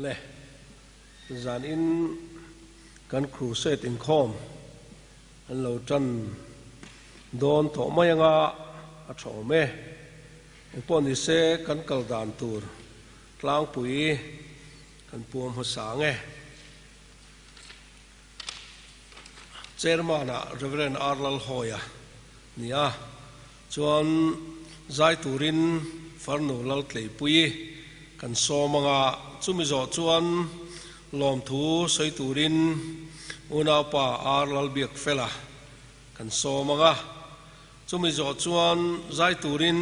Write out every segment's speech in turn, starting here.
le zan in kan crusade in khom an lo tran don to mai nga a tho me pon ni se kan kal dan tur tlang pui kan puam ho sange chairman Reverend Arlal Hoya nia chuan zai turin farnu lal tlei pui kan somanga chumi zo chuan lom thu soi turin una pa Arlal biak fela kan somanga chumi zo chuan zai turin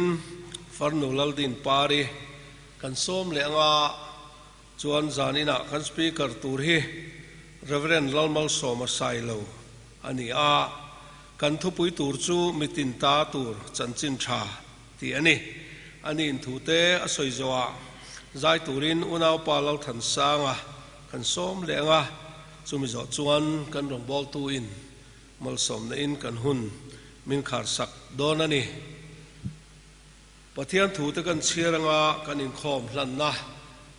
farnu lal din pari kan som le anga chuan zanina kan speaker tur hi Reverend Lalmal Soma Sailo ani a kan thupui tur chu mitin ta tur chanchin tha ti ani in thute a soi zoa zai turin unau pa lal than sanga kan som le anga chumi zo chuan kan rong bol tu in mal som na in kan hun min khar sak don ani pathian thu te kan chhiranga kan in khom hlan na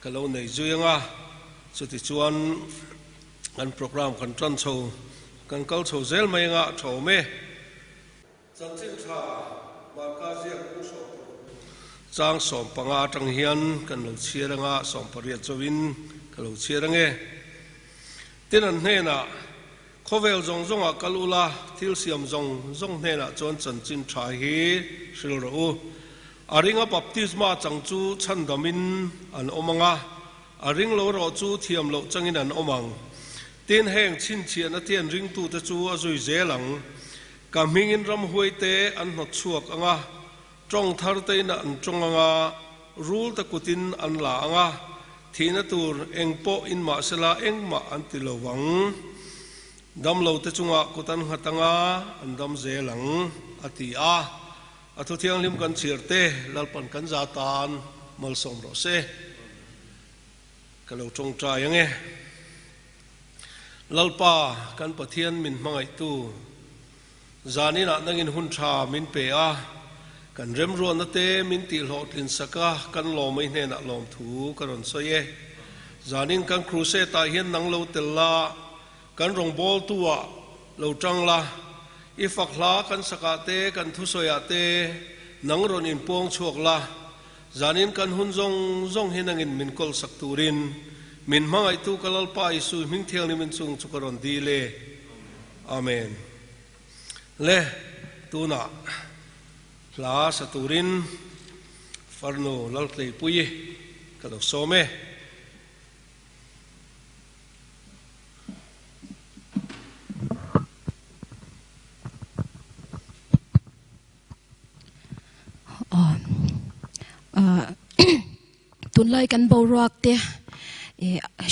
kalo nei zuanga chuti chuan kan program kan tran chho kan kal chho zel mai nga tho me chanchin tha ma ka zia ku so chang som panga tang hian kan lo chhiranga som pariat chowin kalo chhirange tinan hena khovel zong zonga kalula thil siam zong hena chon chanchin tha hi hril ro aringa baptisma changchu chandamin an omanga aring lo ro chu thiam lo changin an omang tin heng chin chian a tian ring tu te chu a zui zelang kamingin ram huite an not chuak anga trong thar te na an trong anga rul ta kutin an la anga thina tur engpo in ma sela engma an tilowang dam lo te chunga kutan hatanga an dam zelang ati a athu thiang lim kan chirte lalpan kan zatan mal som ro se kalau trong tra yange lalpa kan pathian min mangai tu zanina nangin hun tha min pe a kan rem ro na te min ti lo tlin saka kan lo mai hne na lom thu karon soye zanin kan crusade ta hian nang lo tella kan rong bol tuwa lo tangla ifakla kan sakate kan thusoya te nang ron in pong chuakla zanin kan hun zong hinangin min kol sakturin min mangai tu kalal pa isu ming thiang ni min chung chukaron dile amen le tuna la saturin farno lalklei pui kalo some tunlai kan boruak te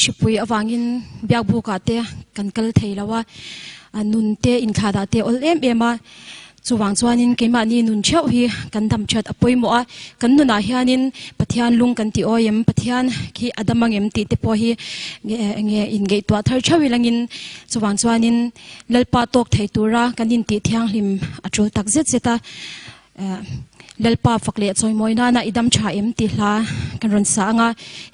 shipui awangin biak buka te kan kal theilawa nun te in khada te ol ema chuwang chuanin keima ni nun cheu hi kan dam chat apoimo a kan nuna hianin pathian lung kan ti oyem pathian ki adamangem ti te po hi nge in ge to thar chawi langin chuwang chuanin lalpa tok theitura kanin ti thiang hlim atul tak zet zeta lalpa fakle choi moina na idam tha em ti hla kan ron sa anga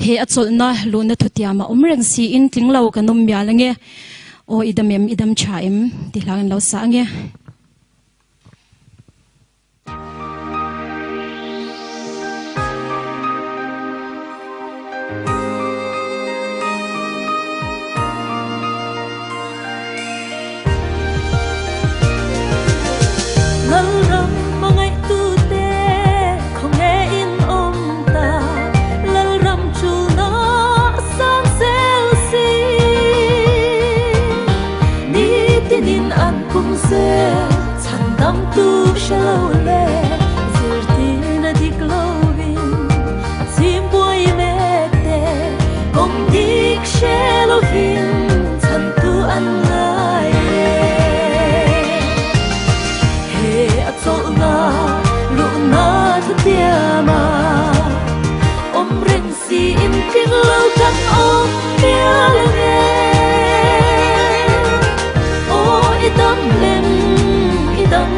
he achol na luna thutiama umreng si in tlinglo kanum mya lange o idam tha em ti hla kan lo sa ange tu shallow le zirtina di glowin sim boy mete kong dik shallow hin chan tu an lai he atol na lu na thutiama om ren si in ting lâu kan om pia le o idam lem idam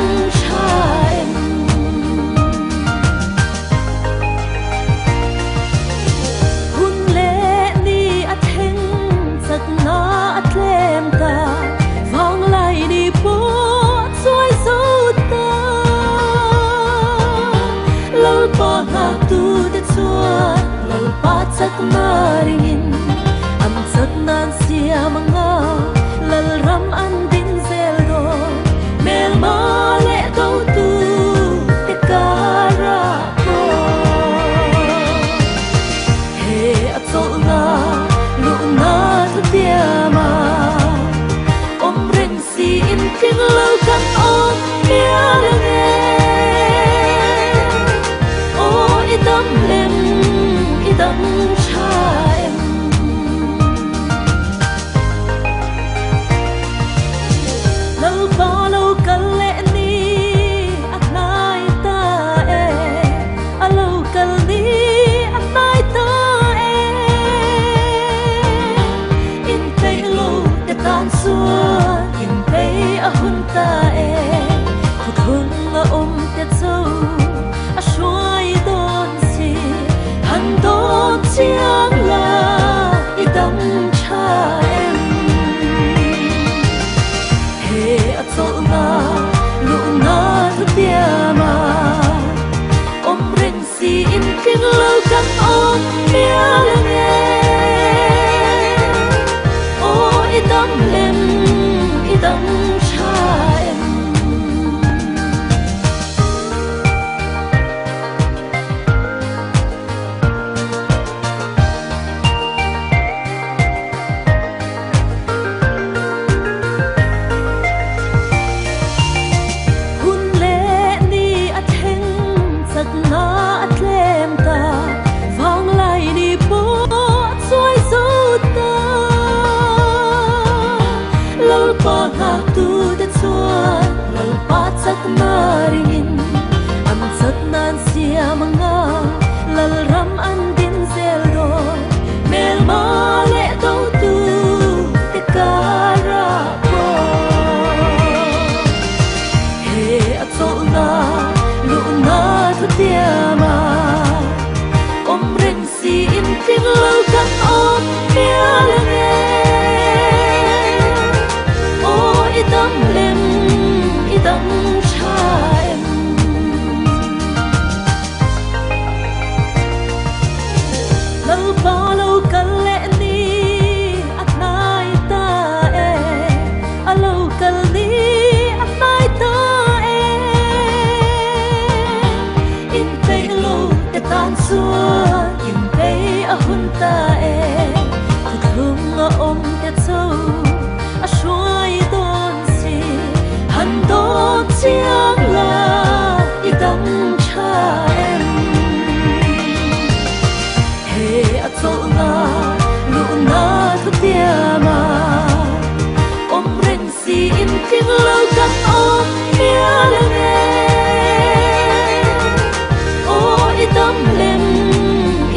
ngạc tu te chuan lal pa chak na ringin am chak nan siam nga lal ram an din zel do mel ma le go tu te kara ko he atol na lu na tu tia ma om ren si in ting lo kan om pia lang idam lem idam chaem lâu ba lâu cần lẽ ni ác nai ta e a lâu cần ni ác nai ta e in pei lâu để tan xua in pei a hun ta e phật hương a te châu a xuôi đón chiang là idam cha em he atol na lu na tu tia ma om ren si in king lo kan om pia lang o idam lem idam cha em na ringin am sat nan siam nga lal ram an din zel do mel ma le do tu te kara ko he atol na lu na tu tia ma om ren si in ting lo kan om pia lang o idam lem idam chaem lâu ba lâu cần lẽ ni ác nai ta e a lâu cần ni ác nai ta e in pei lâu te tan xua in pei a hun ta e phật hương a te châu a xuôi đón si han đón chiang là idam cha em he atol na lu na tu tia ma om ren si in ting lo kan om pia lang o idam lem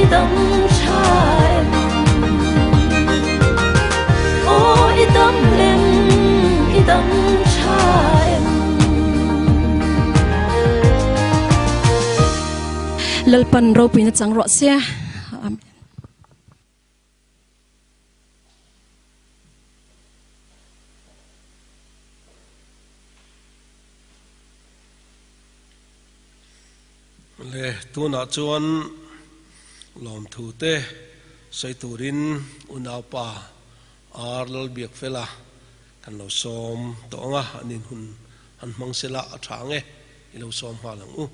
idam cha em o idam lem idam cha em lalpan ro pina chang ro se le tu na chuan lom thu te sei turin unaw pa ar lal biak fela kan lo som to nga anin hun han mang sela athange i lo som ha lang u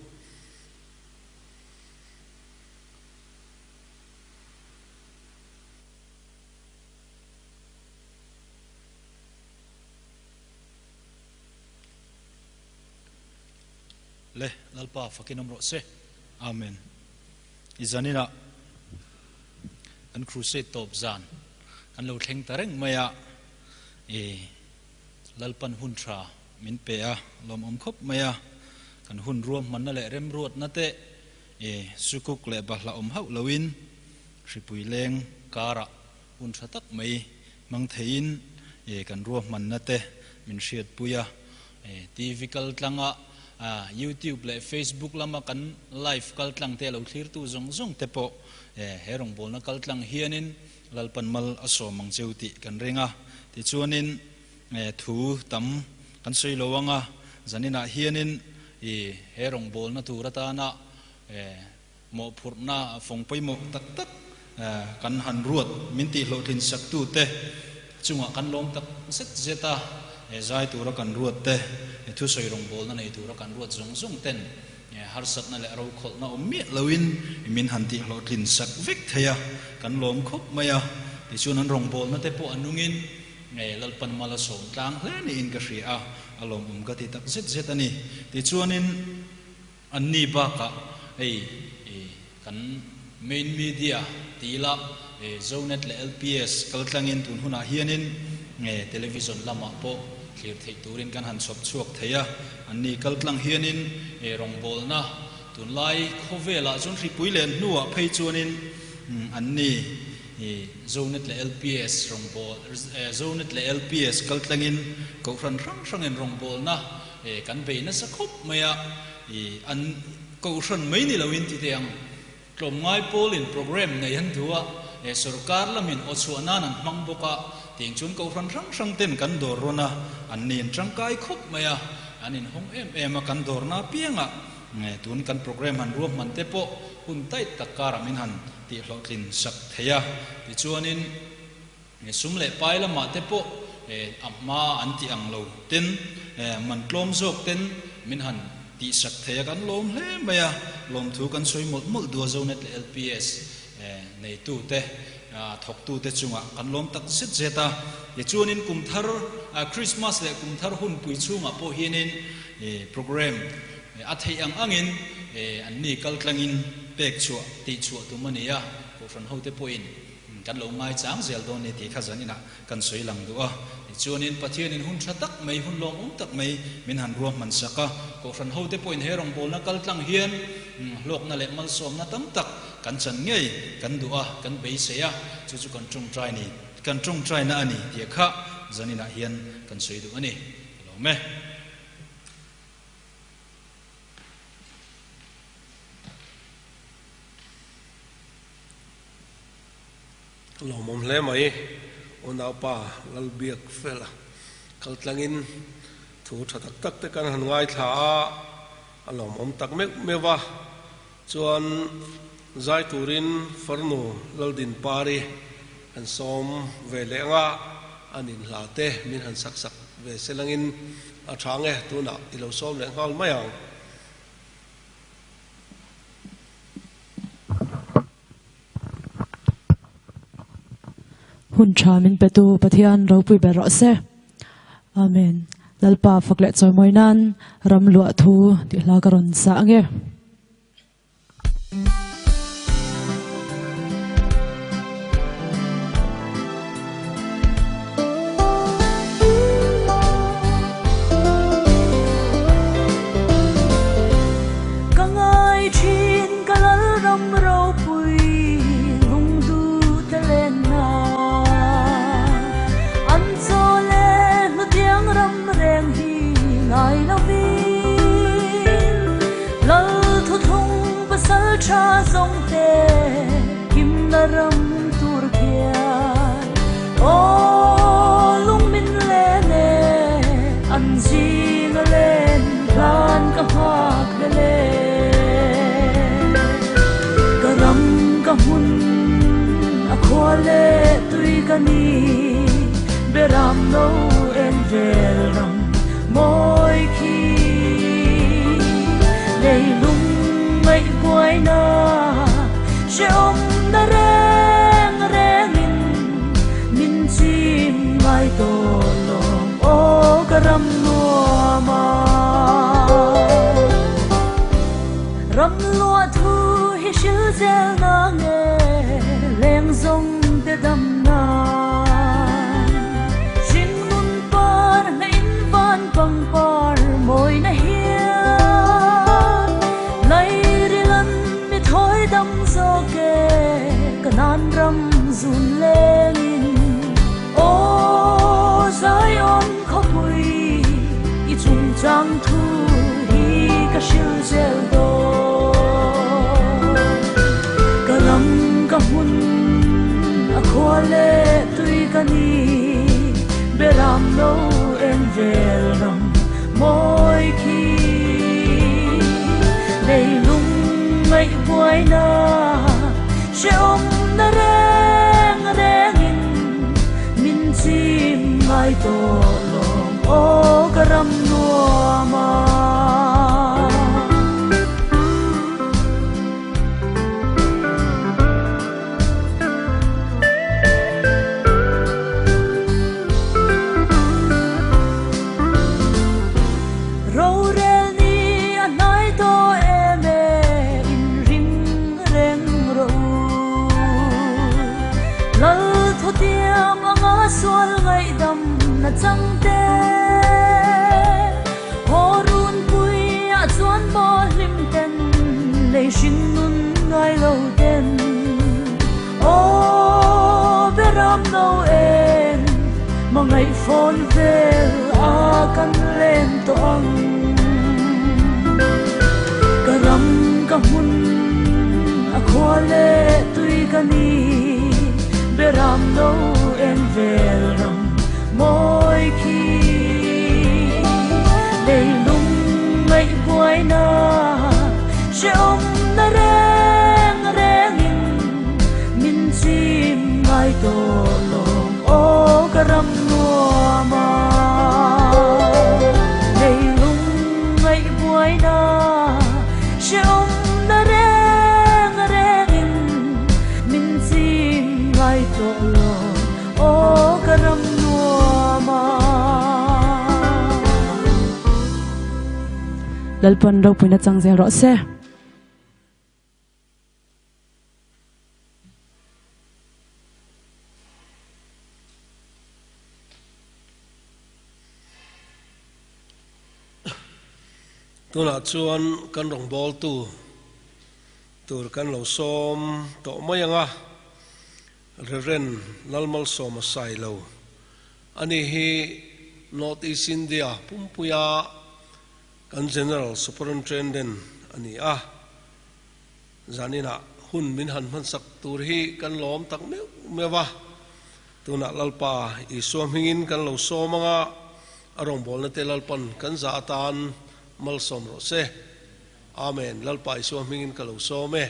le lalpa fakinom ro se amen izanina an crusade top zan an lo thleng tareng maya e lalpan hun tha min pe a lom om khop maya kan hun ruam man na le rem ruat na te e sukuk le bahla om hau lawin ripui leng kara hun tha tak mai mang thein e kan ruam man na te min hriat puya e tv kal tlanga YouTube le Facebook lama kan live kal tlang te lo thlir tu zong zong te po herong bol na kal tlang hianin lalpan mal aso mang cheuti kan renga ti chuanin thu tam kan sei lowanga zanina hianin herong bol na tu rata na mo phurna phong pai mo tak tak kan han ruat min ti lo thin sak tu te chunga kan lom tak set zeta zai tu ra kan ruat te thu soi rong bol na nei tu ra kan ruat zong zong ten har sat na le ro khol na mi loin min han ti lo thin sak vek thaya kan lom khop maya ti chuan an rong bol na te po anungin lalpan mala som tlang hle ni in ka hria alom ka ti tak zet zet ani ti chuanin anni ba ka kan main media tila zonet le LPS kaltlangin tun huna hianin television lama po clear thei turin kan han sop chuak theya anni kaltlang hianin rongbol na tun lai khovela chun ri puilen nuwa phei chuanin anni zonet le LPS rongbol zonet le LPS kaltlangin ko ran rang en rongbol na kan beina sa khop maya an ko ran mai ni lawin ti teang tlom ngai polin program nei han thua sarkar lamin ochuana nan mangboka ting chun ko ran rang ten kan dor rona anin tangkai khop maya anin hong em kan dor na pianga tun kan program han ruam man te po hun tai takara min han ti hlotlin sak theya ti chuanin sumle paila ma te po amma anti anglo ten man tlom jok ten min han ti sak theya kan lom hle maya lom thu kan soi mol mol du zonet le LPS nei tu te thok tu te chunga kan lom tak set zeta ye chuanin kumthar Christmas le kumthar hun pui chunga po hianin program athei ang angin anni kaltlangin pek chu ti chu tu mania ko fran hote point kan lo ngai chang zel do ne ti khazanina kan soi lang du a chuanin pathianin hun thatak mai hun long tak mai min han ruam man saka ko fran hote point herong bol na kaltlang hian lok na le mal som na tam tak kan chan ngei kan du'a kan bei seya chu chu kan chung try ni kan chung try na ani ti kha zanina hian kan soi du ani lo me lo mom hle mai ona pa lal biak fela kaltlangin thu thatak tak te kan han ngai tha alom om tak mek mewa chuan zai turin farnu laldin pari an som ve lenga anin hlate min han sak sak ve selangin athange tuna ilo som le ngal mayang hun chamin petu pathian ro pui be ro se amen lalpa fakle choi moinan ram lua thu ti hla karon sa nge cha dòng tê kim la ram tur kia ô lung min le ne an ji la len kan ka hak le le ka ram ka hun a khole tui ka ni beram no en vel ram moi khi lei lung mai quay na sẽ ôm na reng reng min chim mai to lom o karam lua ma ram lua thu hi shil zel na nge leng zong te dam na jin mun par na in van pang par moi na dam zo ke kanan ram zun lengin o zion khopui I chung chang thu hi ka shil zel do kalam ka hun a khole tui ka ni beram no en vel ram moi khi lei lung mai ngày buổi na sẽ ôm na reng reng in min chim mai to lòng ô karam nua ma sual ngày đầm na trăng te horun pui a chuan bo lim ten lei shin nun ngai lo ten o beram no en ma ngai phone vel a kan len to ang karam ka hun a khole tui kani beram no en velam moi khi đầy lung ngày buổi na sẽ ôm na reng reng in min chim mai to lòng ô karam nua ma đầy lung ngày buổi na sẽ ôm na reng reng in min chim mai to lòng ô karam nua ma lalpan ro puina changzel ro se tuna chuan kan rong bol tu tur kan lo som to mayanga Reverend Lalmal Soma Sailo ani hi North East India pumpuya kan General Superintendent ani zanina hun min han man sak tur hi kan lom tak mewa tuna lalpa I som hingin kan lo somanga arong bol na te lalpan kan za atan mal som ro se amen lalpa I som hingin kan lo some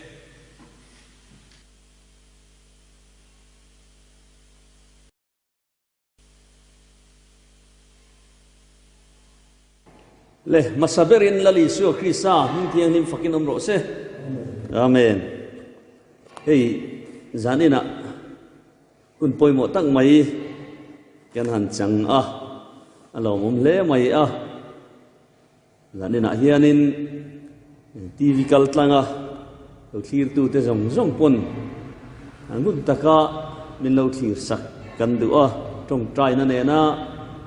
le masaberin lali su Krista ning tiang nim fakin omro se amen hey zanina kun poimo tak mai yan han chang alo mum le mai zanina hianin TV kal tlanga lo thlir tu te zong zong pon angun taka min lo thlir sak kan du trong trai na ne na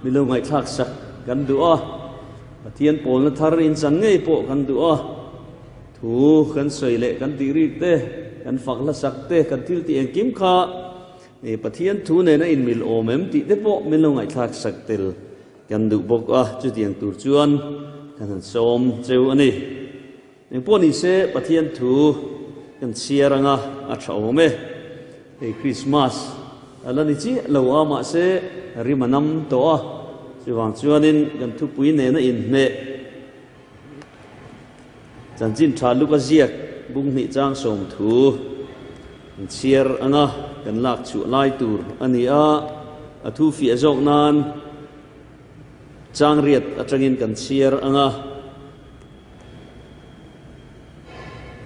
min lo ngai thak sak kan du Thiên Paul na thar in sang ngay po kan du thu kan soi le kan tiri te kan phak la sak te kan til ti en kim kha e pathian thu ne na in mil omem ti te po min lo ngai thak sak tel kan du bok chu tiang tur chuan kan som cheu ani eng po ni se pathian thu kan siaranga a thau me e Christmas alani chi lo ama se rimanam to chuang chuanin kan thu pui ne na in me chan chin tha luka ziak bung ni chang som thu chiar anga kan lak chu lai tur ani a thu fi azok nan chang riat atangin kan chiar anga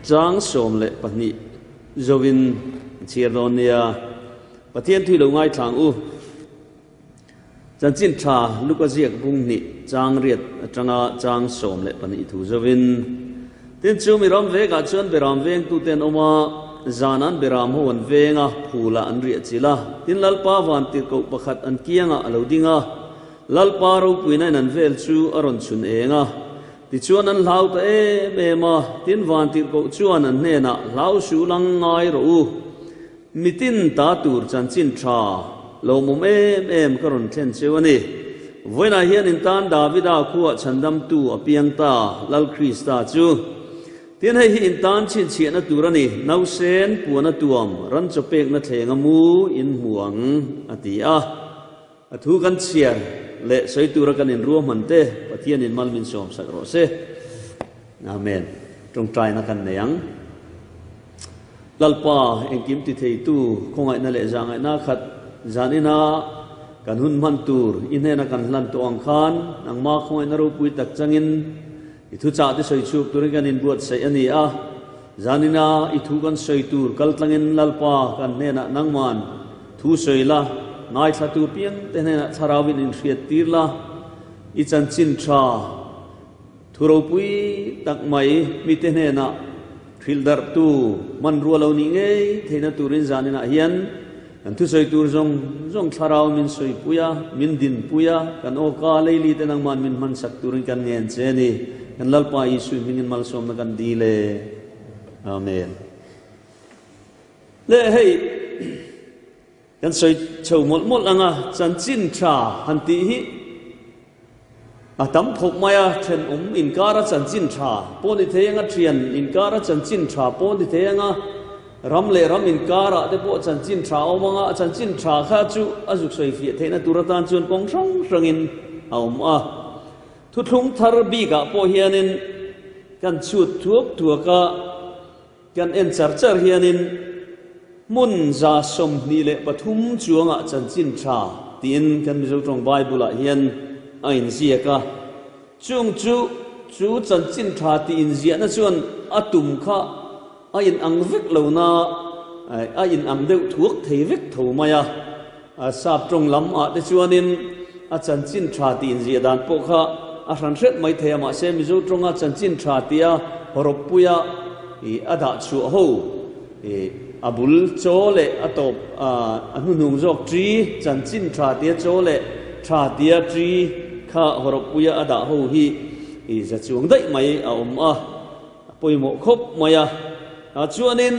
chang som le pani zovin chiar donia pathian thui lo ngai thang chan chin tha luka ziak bung ni chang riat atanga chang som le pani thu zovin tin chu mi ram ve ga chuan beram veng tu ten oma zanan beram hon venga phula an ri chila tin lalpa wan ti ko pakhat an kianga alodinga lalpa ro puina nan vel chu aron chun enga ti chuan an lau ta e ma tin wan ti ko chuan an ne na lau su lang ngai ro mitin ta tur chan chin tha lo mum em karon thlen chewani voina hian in tan davida khuwa chandam tu apiang ta lal krista chu tin hei hi in tan chin chhian na turani nau sen puana tuam ran chopek na thlenga mu in muang atia athu kan chiar le soitura kan in ruam hante pathian in malmin som sakro se amen trong trai na kan neyang lalpa engkim ti thei tu khongai na le jangai na khat janina kan hun man tur inena kan lan to ang khan ang ma khongai na ro pui tak changin I thu cha ti soi chup tur kan in buat sai ani a janina I thu kan soi tur kal tlangin lalpa kan nena nangman thu soi la ngai thla tu piang te nena tharawin in hriat tir la I chan chin tha thuro pui tak mai mi te nena thildar tu man rualo ni ngei theina turin janina hian kan thu soi tur zong tharaw min soi puya min din puya kan o ka leili te nang man min man sak turin kan ngen che ni kan lalpa Isu mingin mal som na kan dile amen le hey kan soi chau mol anga chan chin tha han ti hi tam phok maya then inkara chan chin tha poni theyanga thian inkara chan chin tha poni theyanga ramle ram inkara te po chan chin tha omanga chan chin tha kha chu azuk soi fi theina turatan chun kong rangin aum a thu thung thar bi ga po hianin kan chut thuak tuaka kan en char hianin mun za som ni le pathum chuanga chan chin tha tin kan mi zo trong bible a hian ain ziaka chung chu chan chin tha ti in zia na chuan atum kha ain ang vek lo na ain ang deuh thuak thei vek tho maya sap trong lam a te chuanin a chan chin tha ti in zia dan po kha a ran ret mai thei ma se mi zo trong a chan chin tha tia horop puya I ada chu ho abul chole atop anunung jok tri chan chin tha tia chole tha tia tri kha horop puya ada ho hi I za chuang dai mai a poimo khop maya a chuanin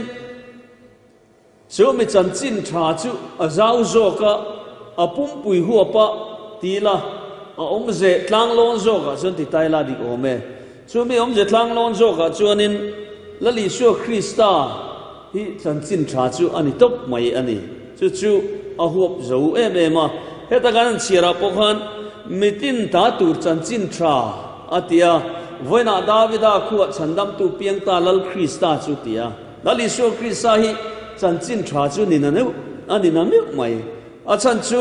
mi chan chin tha chu a zau zoka a pum pui huapa tila a ze tlang lon zoka chun ti taila dik ome mi ze tlang lon zoka chuanin lali shu Krista hi chan chin tha chu ani top mai ani chu a huap zo ma heta kan chira pokhan mitin ta tur chan chin tha atia voina davida khuwa chandam tu piang ta lal Krista chu tia lali shu Krista hi chan chin tha chu ni na ne ani na mi mai a chan chu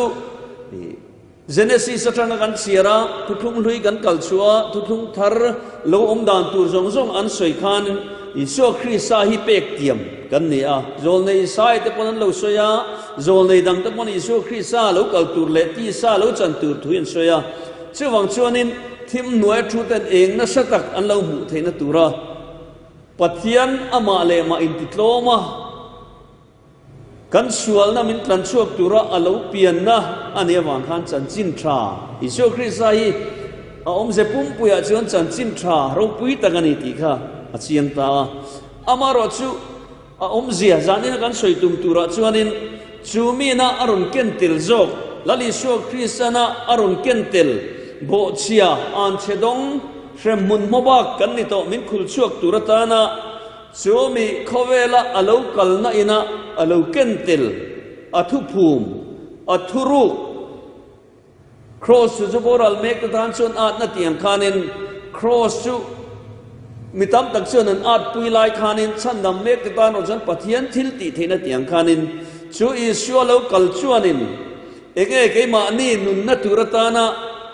Genesis atana kan chira thuthung hlui kan kalchua thuthung thar lo om dan tur zong an soi khan Isu Krista hi pek tiam kan ni a zol nei sai te pon lo soya zol nei dang te pon Isu Krista lo kal tur le ti sa lo chan tur thuin soya chuwang chuanin thim nuai thu ten eng na satak an lo mu theina tura pathian ama le ma in titloma kan sual na min tlan chuak tura alo pian na ane wang khan chan chin tha Isu Krista hi a om ze pum puya chuan chan chin tha ro pui takani ti kha achian ta amaro chu a zia zanin kan soi tum tura chuanin chumi na arun kentil zok lali sho Kristana arun kentil bo chia an chedong fremun mobak kan ni to min khul chuak tura ta na chumi khowela alo kalna ina alo kentil athu phum athuru cross chu boral mek tan chon at na tiang khanin cross chu mitam tak chuan an at pui lai khanin chandam mek ta no jan pathian thil ti theina tiang khanin chu Isu lo kal chuanin enge ke ma ni nun na turata na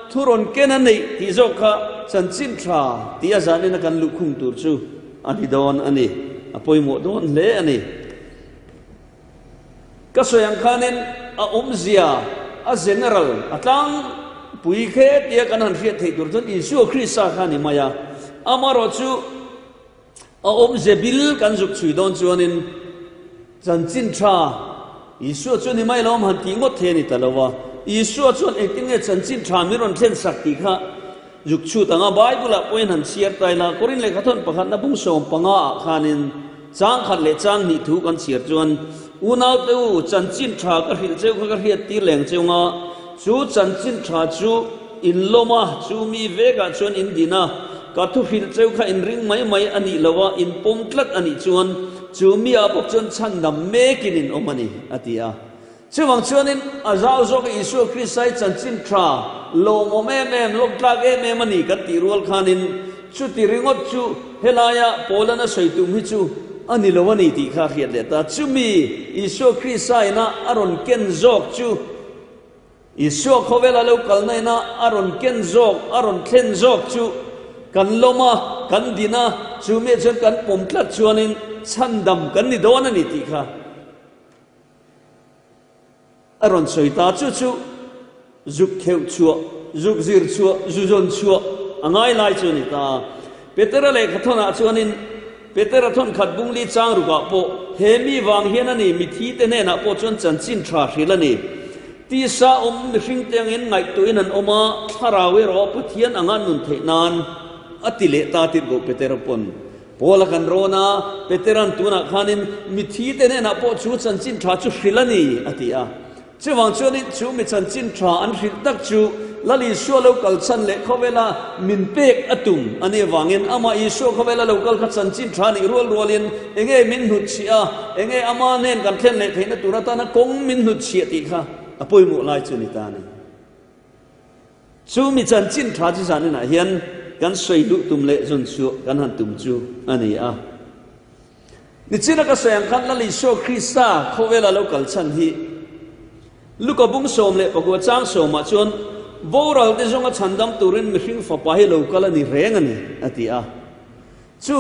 thuron kena nei ti zokha chan chin tha ti azani na kan lu khung tur chu ani don ani apoi mo don le ani ka soyang khanin a zia a general atlang pui khe tia kan han riat thei tur jon Isu Krista khani maya amaro chu a zebil kan zuk chui don chuanin chan chin tha Isu chu ni mai lom han ti ngot the ni talawa Isu chu eting e chan chin tha miron thlen sakti kha zuk chu tanga bible a point han share taila korin le khathon pakhat na bung som panga khanin chang khat le chang ni thu kan share chuan unau teu chan chin tha ka hil cheu kha ka hiat ti leng cheunga chu chan chin tha chu in loma chu mi vega chuan in dina ka thu hil cheu kha in ring mai ani lawa in pom tlat ani chuan chu mi a pok chuan chan dam mekin in omani atia chuwang chuanin azau zok Isu Kristai chan chin tha lo mo mem lok tlak em ani kan ti rual khanin chu ti ringot chu helaya polana soitum hi chu อันนี้เราวันนี้ที่ข้าเขียนเลยแต่จุมีอิสวคริสไซนะอารอนเกนจอกจูอิสวเขาเวลาเรากลในนะอารอนเกนจอกอารอนเทนจอกจูกันลมากันดินะจูมีจนกันปุ่มคลัดชวนินชันดำกันนี่โดนนี่ที่ข้าอารอนสวยตาจูจูจุกเขียวชัวจุกซิร์ชัวจุจนชัวอ่างไงไล่จูนี่ตาเปเตอร์เลยขัดทนชวนินเปเตอร์ทนขัดบุงลีจางรุกะโปเฮมีวางเฮียนนี่มิทีเตเนนะโปจนจันจินทราชิลนี่ที่สาอมมิชิงเตียงเงินไงตัวนั้นอมาทาราเวรอปเทียนอ่างนุนเทนานอติเลตาติโกเปเตอร์ปนโพลกันโรนาเปเตอรันตัวนักขานินมิทีเตเนนะโปจูจันจินทราชุชิลนี่อติอาเจ้าวังชวนิจูมิจันจินทราอันริตักจูลลีชัวโลกัลชันเล็กเขาเวลามินเป็กอตุมอันนี้วังเงินอามาอิชัวเขาเวลาโลกัลขัดสันจินทรานี่รัวลินเองมินหุดเชียเองอามาเน้นกันเทนเล็กเห็นตัวตานะคงมินหุดเชียติค่ะอภัยมุลายจูนิตานี่จูมิจันจินทราจิสันนี่นะเห็นกันสวยลุตุมเละจนชัวกันหันตุมจูอันนี้นี่จีนักเสียงขันลลีชัวคริสตาเขาเวลาโลกัลชันที่ลูกบุ้งสมเละปะกัวจ้างสมมาจนโบราณที่จงอาชันดำตุรินมิชิงฟ้าไปโลกัลนี่แรงนี่อติอาจู่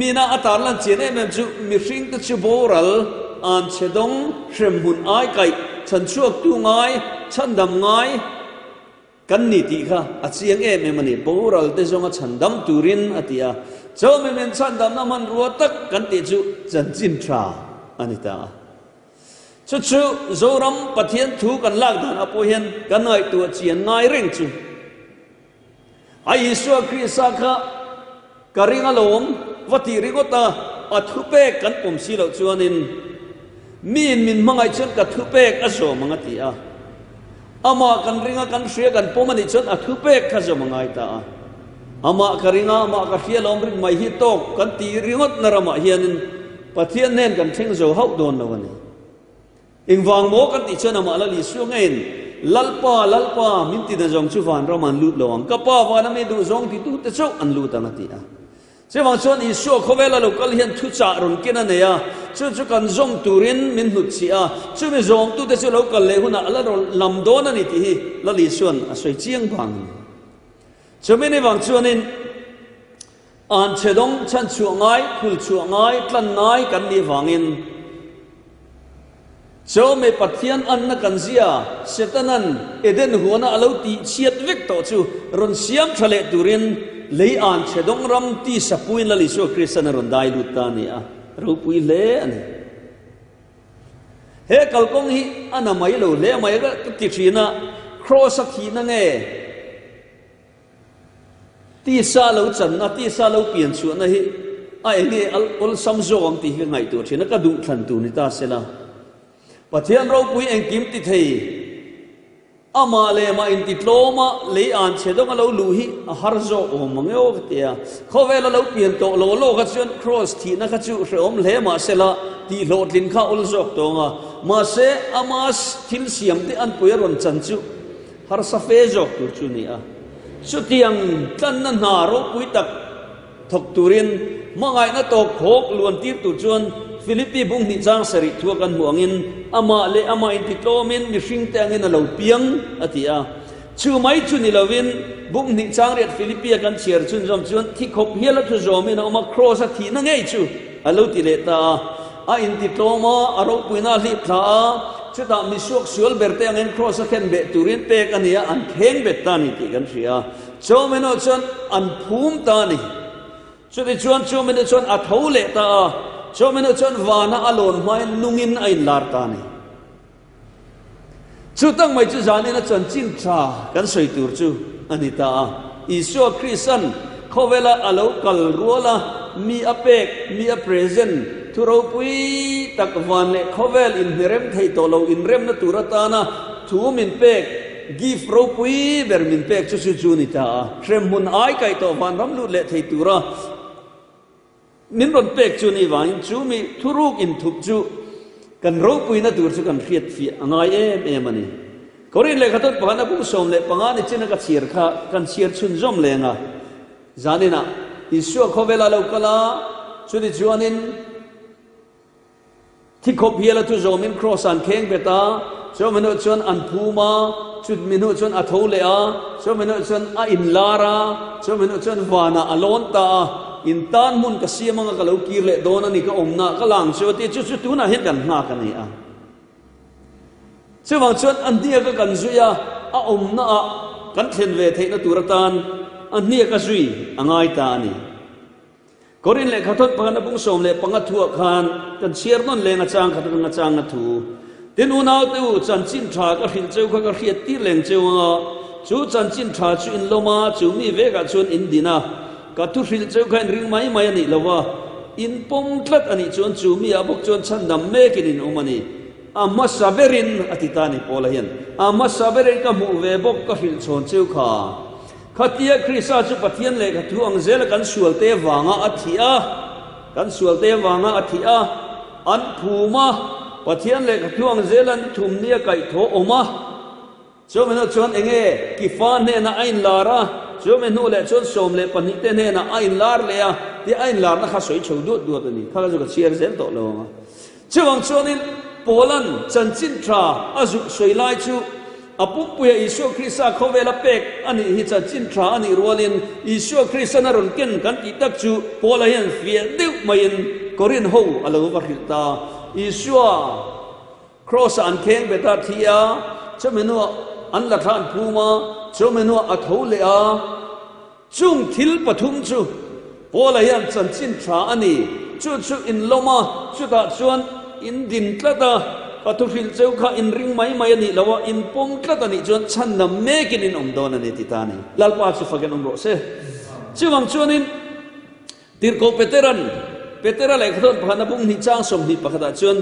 มีนาอัตารลันเจเนมจู่มิชิงที่จู่โบราณอันเชดงเชื่อมหุ่นไอไก่ฉันช่วยตัวง่ายฉันดำง่ายกันนี่ติค่ะอาเซียงมันนี่โบราณที่จงอาชันดำตุรินอติอาเจ้าไม่เป็นฉันดำน้ำมันรัวตักกันติจู่จันจินทราอันนี้ตาชุดโจรมปะเทียนถูกันลากดันอภัยเห็นกันหน่อยตัวเจียนง่ายเร่งจูไอสัวคริสต์ค่ะกริงอารมณ์วัติริโกตาอัทุเปกกันปุ่มสีเหล่าจวนินมีนมังไอชนกัทุเปกอโศมังติอาอามากันริงกันเสียกันปุ่มมันชนอัทุเปกขจมังไอตาอามากันริงอามากันเสียลมริงไม่ฮิตกกันตีริงดนรมาเฮียนินปะเทียนเน้นกันเชิงโจเฮาโดนแล้ววันนี้อิงวางโมกันติดเชื่อนามาละลิสุงเงินลัลปามินติดจงชูฟันเรามันลุดลงกับป้าวันนั้นไม่ดูจงที่ดูแต่เจ้าอันลุดตั้งที่อ่ะเจ้าวังชนอิสุเขาเวลาเราก็เห็นทุจารุนกินเนี่ยเจ้ากันจงตุรินมินหุดเสียเจ้าไม่จงตุแต่เจ้าเราก็เลยหุ่นอะไรเราลำโดนนี่ที่ละลิสุนสวยเจียงพังเจ้าไม่ในวังชนินอันเชดงฉันช่วงไงคุลช่วงไงกลั่นไงกันนี่วังเงินเจ้าไม่ปัทยันอันนักกันเสียเสตนันเอเดนหัวน่ะเราตีเชียดวิกต่อจูรุนเสียมทะเลตุรินเลยอ่านเชดงรำตีสปุยนละลิโซคริสต์นรุนได้ลุตานี่เราปุยเล่นี่เฮกัลกงฮีอันนั้นไม่รู้เล่ไม่ก็ติดชีนะครอสักทีนั่งตีซาเราจันนะตีซาเราเปลี่ยนส่วนนะฮีไอ้นี่อัลซัมโซมตีกันไงตัวชีนะก็ดูทันตัวนี่ตาเสละปะเทียนเราปุยเองกิมติเทอามาเลมาอินติโลมาเลยอ่านเชดงเราลูฮีฮาร์โซโอมังเอวเตียเขาเวลาเราเปลี่ยนตัวโลกัจจุนครอสทีนักจุเสอมเลมาเสละที่โลดลินข้าอุลจอกตัวงามาเสอามาสทิลเสียมที่อันปุยรอนจันจุฮาร์ซาเฟจอกตัวจุนี่สุดยังกันนั่นหาเราปุยตักถกตุรินมังไงนั่นตกโขกล้วนตีตุจวนฟิลิปปีบุ้งนิจางสริทัวกันหัวเงินอามาเลอามาอินติโตมินมิชิงแต่เงินเราเปียงอติอาชูไม่ชุนิลาวินบุ้งนิจางเรียดฟิลิปปีกันเชียร์ชุนจอมชวนที่ขบเฮียละทุจอมินอามาครอสักทีนั่งไงชูอาลูติเลตาอินติโตมาอารมณ์ปุยนาลิพลาชุดามิสุกสวลเบร์เตเงินครอสักเห็นเบตุรินเปกันเนี่ยอันเข่งเบตานิติกันเชียจอมินชวนอันภูมิตานิชุดชวนจอมินชวนอัฐเลตาชาวเมืองชนวานาอโลนไม่นุ่งินไอลาร์ตานีชุดตั้งไม่จุจานี่นะจันจินทรากันสวยตัวจูอันนี้ตาอิสุคริสตันเขาเวลาอโลกัลรัวละมีอเปกมีอเพรเซนทุเราปุยตักวันเนี่ยเขาเวลอินเรมไทยโตเราอินเรมนะตุรตานะทูมินเปกกีฟเราปุยเบอร์มินเปกชุจูนี่ตาเทรมมุนไอไก่โตวันรำลุเละไทยตุระมินรอนเปกจูนี่วางจูมีทุรุกอินทุบจูกันรูปุยนะตัวจูกันเฟียดฟีอันไงมันนี่ก็เรียนเลยขัดตัวปานนักบุญสมเลยปังอันนี้เจนักเชียร์ค่ะกันเชียร์ชุนจอมเลยนะจานี่นะอิสุเขาเวลาเรากลาชุดจวนิน ที่ขบเฮียละทุโจมินครอสันเข่งเบตาโจมินชวนอันภูมาจุดมินชวนอัทโเลอาโจมินชวนอินลาราโจมินชวนวานาอลอนตาอินตานมุนกษีมังกะเลวกีเลโดนันนี่ก็อมนากะลังชวติจุดตุน่าเห็นกันหน้ากันนี่อ่ะซึ่งบางชวนอันเดียก็กันซุยาอมนากันเทนเวทนะตุรตานอันนี้ก็ซุยอ่างไอตานี่กอรินเล็กขัดพันบุ้งสมเล็กปังทัวขานกันเชียร์นั่นเล็งอาจารย์ขัดกันอาจารย์ทูเดินอุณาตัวจันจินทราก็หินเจ้าก็เขียดตีเล็งเจ้าจูจันจินทราจูอินโลมาจูมีเวกาจูอินดินาก็ทุหินเจ้าก็ริงไม่นี่ละว่าอินปมทลัดอันนี้จูมีอาบุกจูชันดำเมกินินอุมานีอามาซาเบรินอธิตานิโพลายันอามาซาเบรินก็มูเวบกก็หินชนเจ้าข้าขัดเยคริสต์จุปฏิยันเล็กทั่วอังเซลกันสวลเตวางอาทิอากันสวลเตวางอาทิอาอันภูมาปฏิยันเล็กทั่วอังเซลันทุ่มเนียไก่โถอมาโจเมนุชวนเองกิฟานเนน่าอินลาระโจเมนุเล่ชวนสมเล่ปนิเตเนน่าอินลาร์เลียที่อินลาร์น่ะข้าสวยชาวดูดตัวนี้ข้าจะก็เชียร์เซลโตลงเจ้าวังชวนินโปแลนด์จันจินทราอาจุสวยไลชูอาปุ๊บปุยอิสุคริสต์เขาเวลาเป็กอันนี้ฮิจันจินทราอันนี้รัวลินอิสุคริสต์นรุนเก่งกันติดตักจูโพลายันเฟียดิวมายินกอรินฮูอัลลอฮฺวะฮิตาอิสุครอสอันเข่งเบตาทียาเจ้าเมนูอันละทานภูมาเจ้าเมนูอัทโฮเลอาจุงทิลปทุมจูโพลายันจันจินทราอันนี้จูอินโลมาจูตาชวนอินดินตะตาก็ทุฟิลเจ้าข้าอินริงไม่นี่แล้วว่าอินปงกระตันนี่จนฉันนำเมกินินดอนนี่ติตานี่ลาลปาสุฟักันรอเซ่ชื่อวังชวนินติร์โกเปเตรันเล็กต้นพันบุ้งนิจางสมนิปะกระจน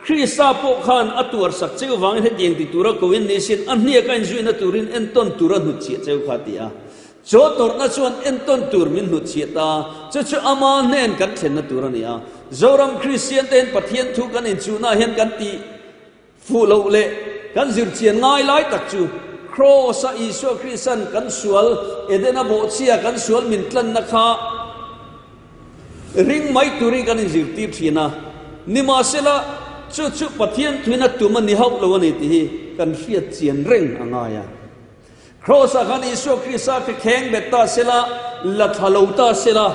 คริสตาโปขานอัตัวสักเจ้าวังเห็นยังติตุระกวินนิสินอันนี้กันจุยนตุรินเอ็นต้นตุระหุดเชียเจ้าข้าตีอาโจตรนัชวนเอ็นต้นตุรมินหุดเชียตาจะอามาเนนกันเช่นนตุระนี่อาโจรัมคริสเตียนเต็นปะเทียนทุกันอินจูน่าเห็นกันตีฟูโลเล่กันจิรเชียนง่ายไล่ตักจูครอสอิสุคริสต์กันสวลเอเดนาโบเชียกันสวลมินตลันนักฮะริงไม่ตุริกันจิรตีทีนะนิมาเซลาจุปะเทียนทุนัตุมันนิฮาวโลวันนี้ที่กันเฟียเชียนเร่งอ่างายาครอสกันอิสุคริสต์ที่แข่งเบต้าเซลาลัทฮาลูตาเซลา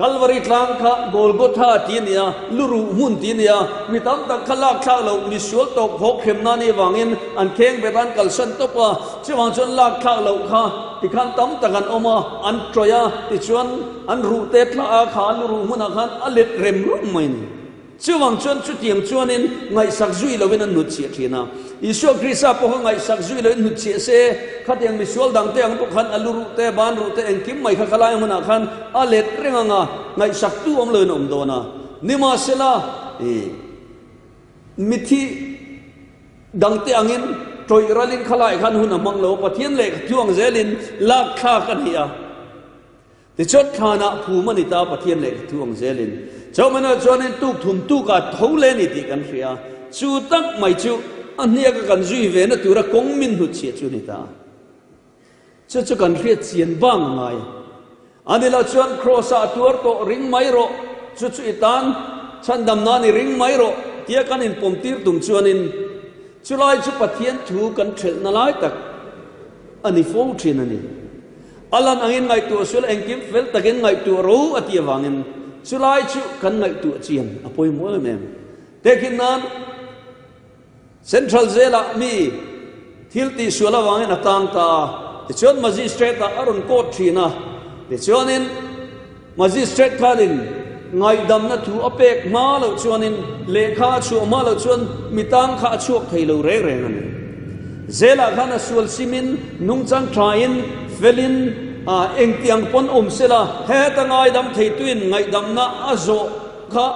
คัลวารีทางข้าโกลโกธาทีนี้ลูรูมุนทีนี้มีตั้งแต่ขลักข้าเรามีสวลตกหกเข็มนานี่วังอินอันเข่งไปรันกัลสันตกว่าที่วังชนลักข้าเราข้าที่ขันตั้งแต่กันออกมาอันตรยาที่ชวนอันรูเตตลาข้าลูรูมุนขันอเล็ดเร็มรุ่มไม่นี่ที่วังชนชุดเทียมชวนอินไงสักจุยเราเป็นนุชเชียทีนะอิสุคริสต์พวกไงสักจุยเราเป็นนุชเชียเซ่ขัดยังมีสวลดังเตียงพวกขันอัลรูเตบานรูเตเองคิมไม่ข้าขลายมุนขันอเล็ดเร่งงาไงสักตัวเลยนโดนะนิมาเซลามิธีดังเตียงอินโจยรัลินขลายขันหุ่นมังโลปะเทียนเล็กช่วงเซลินลากข้ากันเฮียแต่ชดขานะภูมินิตาปะเทียนเล็กช่วงเซลินเจ้ามันจวนในตุกทุมตุกัดทุ่งเลนิติกันเสียจูตักไม่จูอันนี้ก็กันจุยเวนตัวระกงมินหุดเชียจูนิตาจะกันเรียดเสียนบ้างไงอันนี้เราชวนครอสาตัวก็ริงไม่รอจุอิตานฉันดำนานี่ริงไม่รอเที่ยกันอินปมตีร์ตุงชวนินจุลายจุปะเทียนถูกันเทนลายตักอันนี้ฟูชินันนี่อัลลันอังอินไงตัวสุลเองกิมเฟลตักอินไงตัวรู้อติยวังอินสุลายชุกันไงตัวเจียนอภัยมัวเลยแม่แต่กินนั้นเซ็นทรัลเซล่ามีทิลตีสุลวังอินต่างตาเดี๋ยวชวนมาจิสเตรตอารุณโคตรทีนะเดี๋ยวชวนอินมาจิสเตรตคาดินไงดำนัดถูอเปกมาแล้วชวนอินเลขาชัวมาแล้วชวนมีตังข้าชัวไทยเราเร่งนั่นเซล่าขันสุลซิมินนุ่งจังทรายน์เฟลินเองเตียงปนเสละเฮตังไงดำไทยตุนไงดำน่าอโจข้า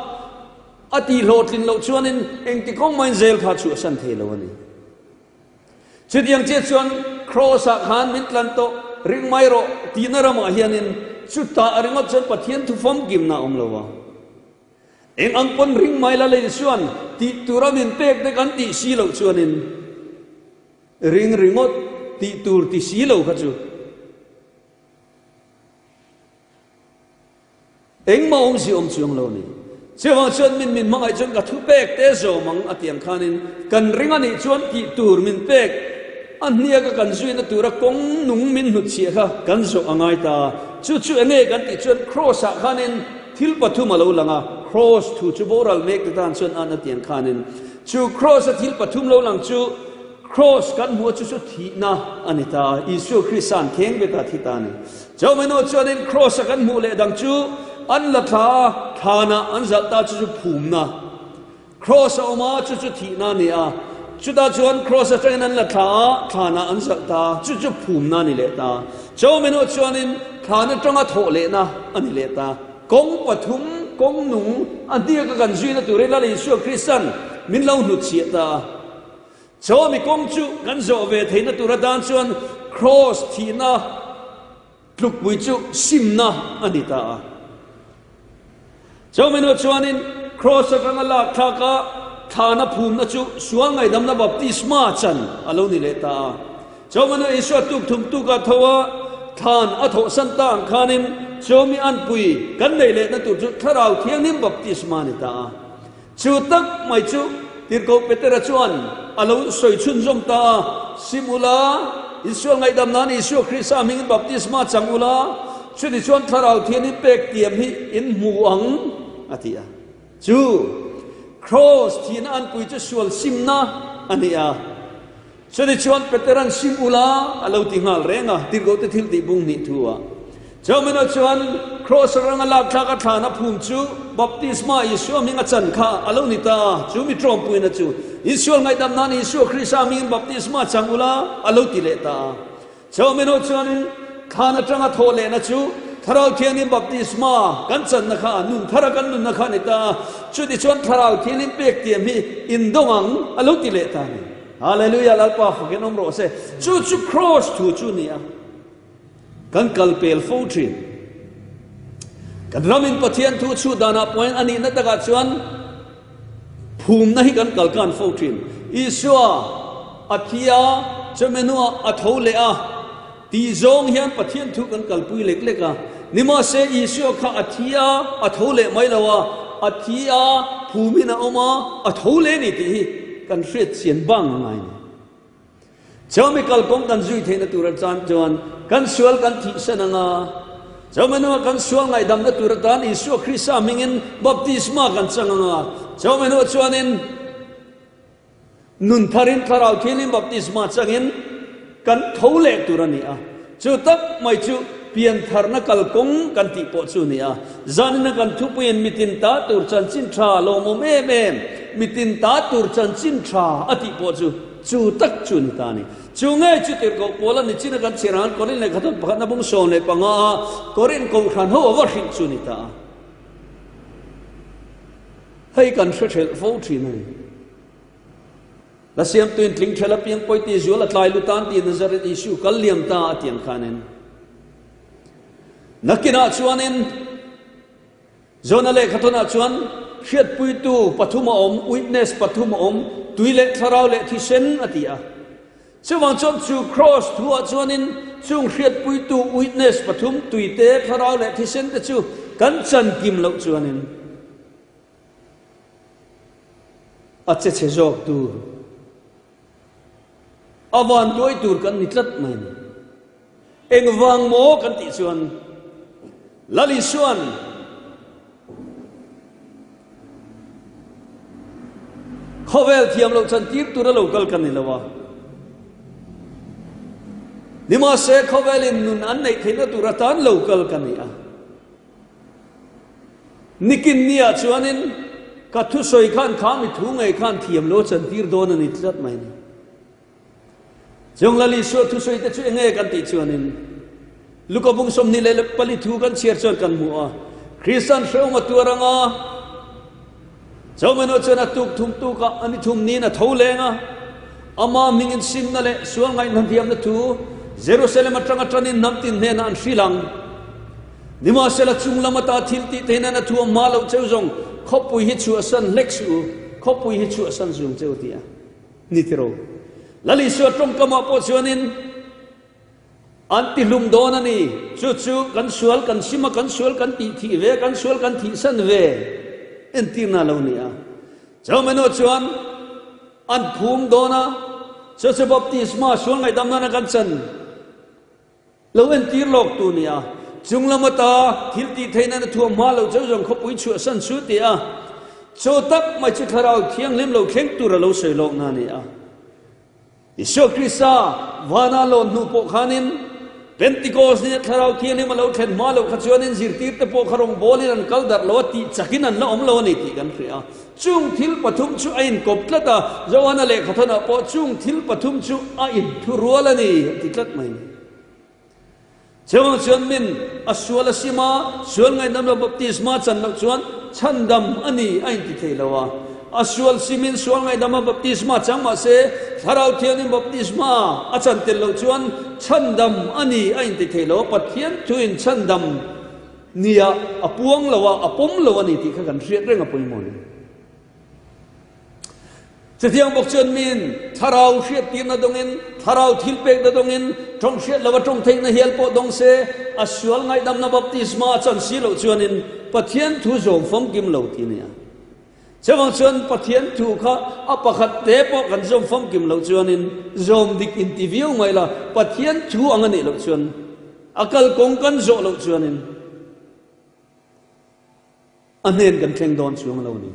อติโลดลินเราชวนอินเองติคงไม่เซลข้าชัวสันเทลวันนี้จุดยังเจ็ดชวนครอสักหันมิตรลันโตริงไม่รอตีนรามาเฮียนินชุดตาอริงอับชนปะเทียนทุฟอมกิมนาลาวะเองอังปนริงไม่ละเลยชวนตีตุรามินเป็กเด็กันตีสีเราชวนอินริงอดตีตูร์ตีสีเราข้าจูเอ็งมาองค์สิองค์ชวงเรานี่ เชื่อว่าชวนมินมังไอจนกระทุเป็กเตโซมังอเตียงขานินกันริงอันนี้ชวนกีตูร์มินเป็กอันนี้ก็กันซุยนตูระกงนุ่งมินหุดเชียค่ะกันโซอังไงตาจู่ๆเงี้ยกันติชวนครอสขานินทิลปฐุมมาลูลังอ่ะ cross ทูจูโบรัลเมกตานชวนอันอเตียงขานินจู่ cross ทิลปฐุมลูลังจู่ cross กันหัวจู่ๆทีนะอันนี้ตาอิสุคริสต์เข่งเบตาทิตานี่เจ้าเมนูชวนนิน cross กันหัวเลดังจู่อันละท่าฐานะอันจัตตาจู่ๆภูมินะ cross ออกมาจู่ๆทีนะนี่อ่ะจุดอาจวน cross จะเป็นนั่นละท่าฐานะอันจัตตาจู่ๆภูมินะนี่เลตาเจ้าเมนูชวนนินฐานะจังหวะโถเลนะอันนี้เลตากงปฐุมกงหนุ่งอันเดียกันจุยนะตัวเรลาลิสุคริสตันมินเล่าหนุดเสียตาเจ้ามีกงจุกันโจเวทนะตัวระดานชวน cross ทีนะปลุกบุยจุซิมนะอันนี้ตาเจ้าเมนูชวนิน cross กันละทากะฐานะภูมินะจุสวงไงดำนะบัพติศมาจันอโลนิเลตาเจ้าเมนูอิสวตุกทุมตุกะทว่าทานอโถสันตางขานินโจมีอันปุยกันในเลนตุจุทาราวเทียงนิมบัพติศมานิตาจูตักไม่จูติรโกเปเตระจวนอโลสวยชุนจมตาซิมุลาอิสวงไงดำนั้นอิสวคริสต์มิงบัพติศมาจังอุลาชุดอิสวงทาราวเทียงนิเป็กเตียมฮิอินมูอังอธิยาจูครอสทีนอันปุยจะสวลซิมนะอันนี้อ่ะชุดอิสวงเปเตรันซิมุลาอโลติงาลเรงะติรโกเตทิลติบุงนิทัวเจ้ามันชวนครอสรังลาทากฐานภูมิจูบัพติศมาอิสวมิงจันข้าอโลนิตาจูมิตรอมปุยนะจูอิสวไงดำนั้นอิสวคริสต์มิงบัพติศมาจังอุลาอโลติเลตาเจ้ามันชวนข้านะจังโทเลนะจูทาราวเทียนิบัพติศมากันจันนะข้านุ่งทารากันนุ่งนะข้านิตาจูดิชวนทาราวเทียนิเปกเตียมีอินดงังอโลติเลตานี่ฮาเลลูยาลาปาฟกันอมโรเซจูครอสทูจูนี่กันกัลเปลฟูทรีกันรามินปะเทียนทูชูดานาปอยอันนี้นัตตะกัจวนภูมินะฮิกันกัลกันฟูทรีอิสวาอัธิยาจะเมนัวอัทโฮเลอะตีจงเฮียนปะเทียนทูกันกัลปุยเล็กๆอะนิมาเซอิสวาข้าอัธิยาอัทโฮเลไม่ละวะอัธิยาภูมินะออกมาอัทโฮเลนี่ตีกันเสียดเสียนบ้างไงเจ้าไม่กัลกงกันจุยเทนตุระจานจวนกันสวลกันทิศนังเจ้ามันว่ากันสวลไงดำนัตุระจานอิสุคริสต์มิงินบัพติศมากันจังเจ้ามันว่าชวนินนุนทารินคาราวเทนินบัพติศมาจังอินกันทูเลตุระนี่จูตักไม่จูเพียงทารนักกัลกงกันติปอจูนี่จานินกันทุเพียนมิตินตาตุรจันจินทราโลโมเมเมมิตินตาตุรจันจินทราอติปอจูตักจูนิตานี่จูงไงจุดเดียวกับโพลันนิจินกันเชียร์คนนี้เลยขัดพันนับงโซนเลยปังคนนี้ก็ขันหัววัชิจูนิตาให้กันเชื่อฟูทีนี่แล้วเสียงตัวทิ้งเชลป์ยังไปตีจูละลายลุตันตีนจาริติชูกัลเลียมตาเตียงขานินนักกินอาชวนินจนอะไรขัดนาชวนเชียดปุยตูปฐุมอมวิทเนสปฐุมอมตุยเล็กทาราวเล็กที่เซนอติยาช่วงจนจูครอสทัวจวนินช่วงเชียดปุยตูวิทเนสปฐุมตุยเตะทาราวเล็กที่เซนแต่จูกันจันกิมเล่าจวนินอาจจะเชจอกตูอาวันด้วยตูกันนิทัดมันเองวางโมกันติชวนลลิชวนเขาเวลเทียมเราจันทีบตัวเราเกลกันนี่ละวะนิมาเสกเขาเวลินนุนอันในเทนตัวรัตานเราเกลกันนี่นิกินเนี่ยชวนินกัทุสอยขันขามิถุงไอขันเทียมเราจันทีร์โดนนิทจัดไหมนี่จงลลิชวนทุสอยแต่ช่วยไงกันติชวนินลูกบุ้งสมนิเลปลิทูกันเชียร์ชวนกันมัวคริสตันเชื่อมาตัวรังเจ้าเมนูเจนัตุกทุมตุกอันนี้ทุมนี้นะทูเลงอามามิงินซิมนั่นแหละส่วนไงนั่นเดียมนะทูเยรูซาเล็มตรังตรันินน้ำตินเนนันฟิลังนิมาเซลจุงลามาตาทิลติเทนันทูมาลาวเจ้าจงขบปุยฮิชัวสันเล็กสูขบปุยฮิชัวสันจุงเจ้าเดียนิทิโรลลิสวดตรงกมาปอชวนินอันติลุมโดนันนี่จู่ๆกันสวลกันซิมากันสวลกันตีทีเวกันสวลกันทีสันเว en tirna lo nia chameno chuan an phum dona se baptisma sual ngai damna na kan chan lo en tir lok tu nia chunglamata thilti theina na thuam ma lo jong khopui chu san chu tia cho tak mai chi tharau thiang lim lo khleng tur lo sei lok na nia Isu Krista wana lo nu po khanin Pentecost ni tharau thiang lim lo khen ma lo khachuanin zirtir te po kharong bolin an kaldar lo ti chakin an lo om lo ni ti kan ria chung thil pathum chu ain koplata zawana le khathana po chung thil pathum chu ain thurualani tiklat mai Chewang chuan min aswala sima sual ngai nam lo baptisma chan lak chuan chandam ani ain ti theilawa aswal simin sual ngai dam baptisma changma se tharau thianin baptisma achan tel lo chuan chandam ani ain ti theilawa pathian thuin chandam nia apuang lawa apom lawa ni ti kha kan riat reng apoi mon Setiang bokchon min tharau riat ti na dongin tharau thilpek da dongin trong riat lawa trong thein na hial po dong se aswal ngai dam na baptisma chan si lo chuanin pathian thu zom fom kim lo ti nia Chawang chuan pathian thu kha apakhat te po kan zom fom kim lo chuanin zom dik interview ngai la pathian thu angani lo chuan akal kong kan zo lo chuanin anen kan thleng don chuang lo ni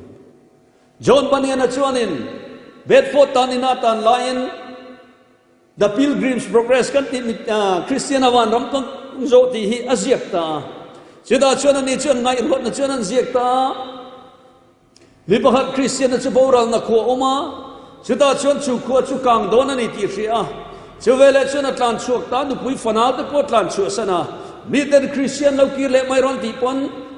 John Baniana chuanin Bedford tanina tan lion the Pilgrim's Progress kan ti Christian awan ram kan zo ti hi aziak ta sida chuan ani chuan ngai rot na chuan an ziak ta mi pakhat Christian na chu boral na kho oma sida chuan chu kho chu kang don ani ti ria chu vele chuan atlan chuak ta nu pui fanal te po tlan chu sana mi ten Christian lo ki le mai ron ti pon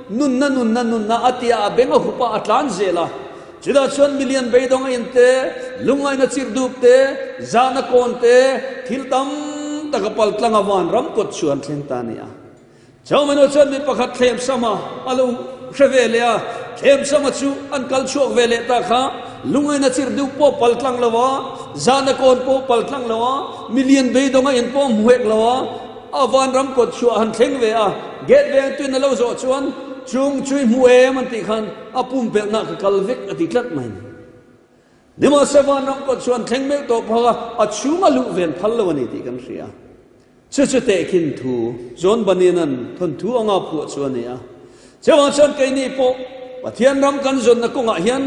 nun na atia benga hupa atlan zela Sida chuan million beidong inte lungai na chirduk te zana konte thiltam takapal tlangawan ram kot chuan thleng ta nia chawmeno chuan mi pakhat thlem sama alo hrevelea thlem sama chu an kal chuak vele ta kha lungai na chirduk po pal tlang lawa zana kon po pal tlang lawa million beidong in po muek lawa awan ram kot chu an thleng ve a get ve tu na lo zo chuan chung chui muwe man ti khan apum pe na ka kalvek ati tlat mai nima sevan ram ko chuan thleng me to phaga achunga lu ven phallawani ti kan ria chu te kin thu zon baninan thon thu anga phu chuania chewa chan ke ni po pathian ram kan zon na konga hian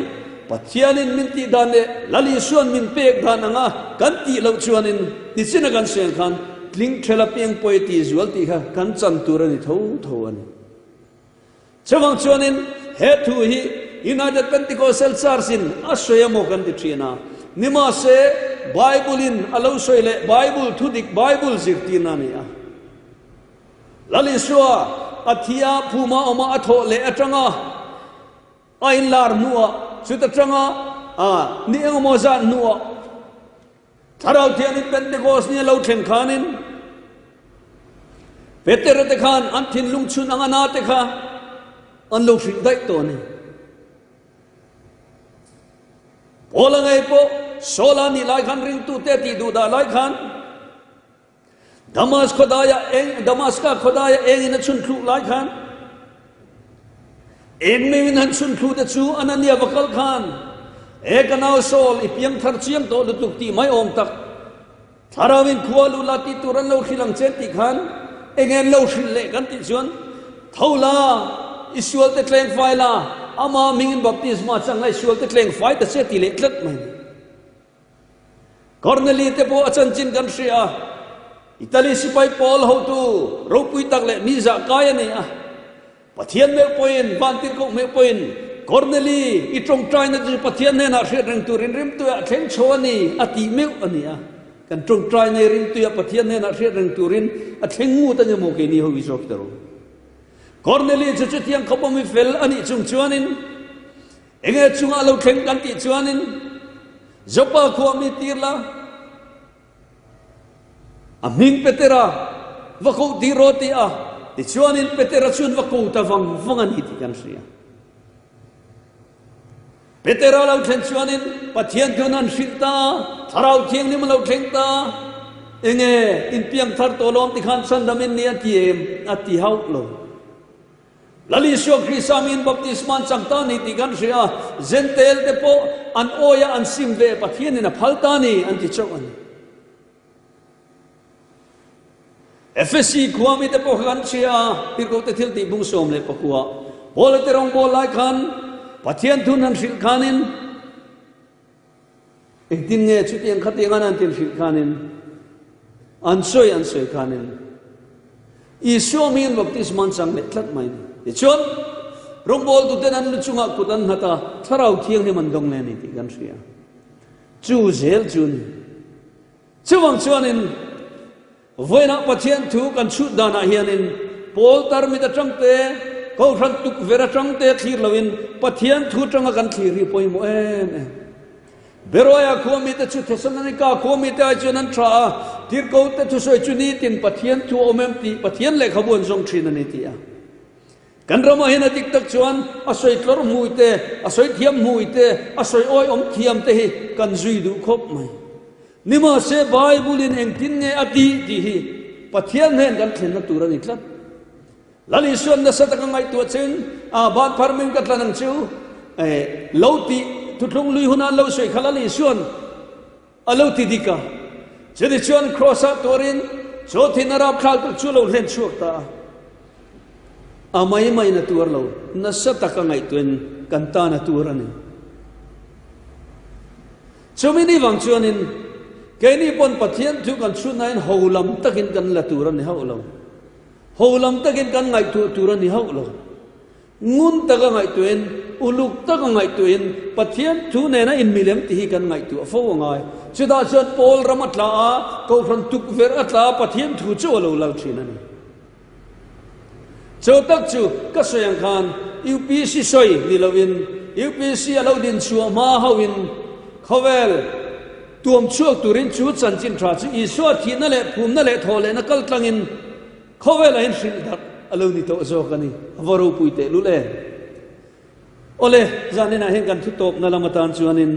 pathianin min ti dane lali suan min pek dan anga kan ti lo chuanin ni china kan sen khan tling thela peng poi ti zual ti kha kan chan turani tho ani Chawang chuanin he thu hi United Pentecostal Church in Aswayamo kan ti thina nima se Bible in alo soile Bible thudik Bible zirtina nia lali suwa athia phuma oma atho le atanga ain lar nuwa chuta tanga ni engmo za nuwa tharau thianin Pentecost ni lo thlen khanin Peter te khan anthin lungchun angana te kha an lo thrin dai to ni bola ngai po sola ni lai khan ring tu te ti du da lai khan Damaska khodaya eng in chun khu lai khan eng me in han chun khu te chu anania vakal khan ekanau sol ipiang thar chiam to lu tuk ti mai om tak tharawin khualu lati turan lo khilang chen ti khan engen lo thrin le kan ti chuan thola Isual te kleng faila ama mingin baptisma changai isual te kleng fai ta se ti le tlat mai Corneli te po achan chin kan ria Italy sipai Paul ho tu ropui tak le miza kaya ni pathian me poin bantir ko me poin Corneli itong try na ju pathian ne na hre reng turin rim tu thleng choni ati me ania kan tong try ne rim tu pathian ne na hre reng turin a thlengu ta ne mo ke ni ho wi jok taro Corneli chuchu tiang khopomi fel ani chung chuanin enge chunga lo thleng kan ti chuanin zopa khuami tirla aming petera vako di roti ti chuanin petera chun vako ta vangan ti kan ria petera lo thlen chuanin pathian thunan shilta tharau thiang ni lo thleng ta enge in piang thar tolom ti khan sandamin ni ati hau lo lali sio krisamin baptisman changta ni ti kan ria zentel te po an oya an simve pathian in a phaltani an ti chawan FSC kuami te po kan sia pirko te thil ti bung som le pakua bol te rong bol lai khan pathian thun an sil khanin ektin nge chutiang khatiang an tin sil khanin an soi khanin isu min baptisman sang le tlat mai ni chon rong bol tu ten an chunga kutan hata tharau thiang ni man dong ne ni ti kan sia chu zel chun chuwang chuanin voina pathian thu kan chu dana hianin pol tar mi da tangte ko ran tuk vera tangte thir lawin pathian thu tanga kan thir ri poi mo em beroya khomi te chu thesalonika khomi te chunan tra tir ko te chu soi chuni tin pathian thu omem ti pathian le khabon jong thin ani ti a kan rama hena tik tak chuan asoi tlor muite asoi thiam muite asoi oi om thiam te hi kan zui du khop mai nima se bible in engtin nge ati ti hi pathian hen kan thlen na turani tlat lali suan da sataka ngai tu chen a bat farming ka tlanang chu lauti tutlung lui huna lo soi khalali suan alauti dika chedi chuan cross up torin chothi narap khal tu chu lo len chuak ta amai mai na tur lo na sataka ngai tuen kan ta na turani chumini wang chuanin keni pon pathian thu kan chu nain holam takin kan la turan ni haulo holam takin kan ngai tu turan ni haulo ngun taka ngai tuen uluk taka ngai tuen pathian thu ne na in milem ti kan ngai tu fo ngai chuda chot pol ramatla ko ran tuk ver atla pathian thu chu lo lau thinani cho tak chu ka soyang khan UPC soi ni lovin UPC alo din chu ma hawin khawel tuam chuak turin chu chan chin thra chu iswa thi na le phum na le thole na kal tlangin khowela in sil dak alo ni to zo kani varo puite lu le ole zanina hen kan thu top na lamatan chuanin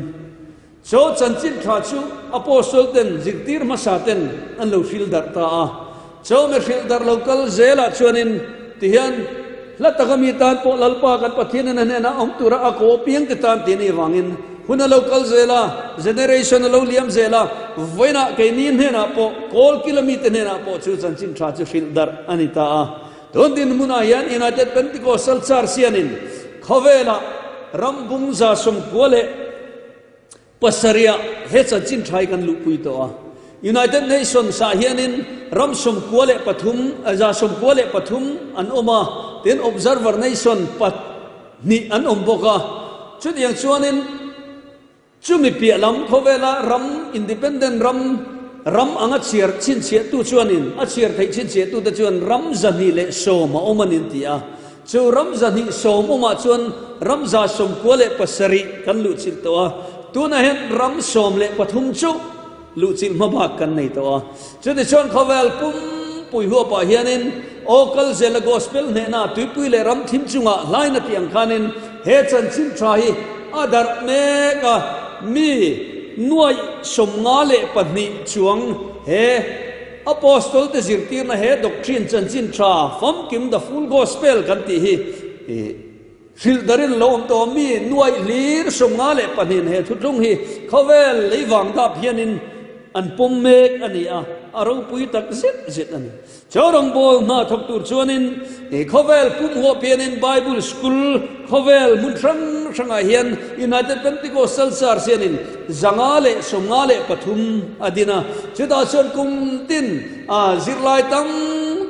so chan chin thra chu apostle ten ziktir ma sa ten an lo sil dar ta a so me sil dar local zela chuanin tihan la takami tan po lalpa kan pathian na na om tura ako piang te tan tini wangin huna local zela generation lo liam zela voina ke nin hena po kol kilometer hena po chu chan chin tha chu fil dar anita a don din muna yan united pentecostal church sianin khawela rambung za som kole pasaria he chan chin thai kan lu pui to a united nation sa hianin ram som kole pathum aza som kole pathum an oma ten observer nation pat ni an om boka chu yang chuanin chumi pia lam khowela ram independent ram anga chiar chin che tu chuanin a chiar thei chin che tu da chuan ram zani le soma omanin tia chu ram zani somoma chuan ram za som kole pasari kan lu chil to a tu na hen ram som le pathum chu lu chil ma ba kan nei to a chu de chuan khowel pum pui ho pa hianin okal zela gospel ne na tu pui le ram thim chunga laina tiang khanin he chan chin trai adar me ka mi nuai som nga le pani chuang he apostol te zirtir na he doctrine chan chin tra fam kim the full gospel kan ti hi fil darin lom to mi nuai lir som nga le panin he thutlung hi khowel leiwang da phianin an pom mek ani a aro pui tak zet ani chorong bol na thok tur chuanin khowel pum ho pianin bible school khowel mun sanga hian united pentecostal church sianin zangale somngale pathum adina chida chon kum tin a zirlai tang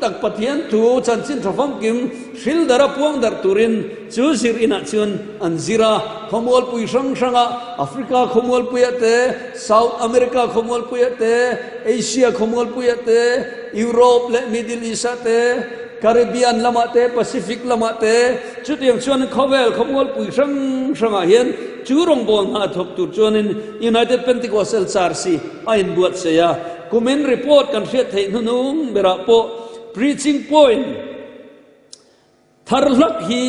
tak pathian tu chan chin thafam kim hril dara puang dar turin chu zir ina chun an zira khomol pui sanga africa khomol puyate south america khomol puyate asia khomol puyate europe le middle east te Caribbean lamate Pacific lamate chutiang chuan khowel khomol pui sanga hian churong bol na thok tur chuanin united pentecostal church ain buat seya comment report kan hriat thei nunung bera po preaching point tharlak hi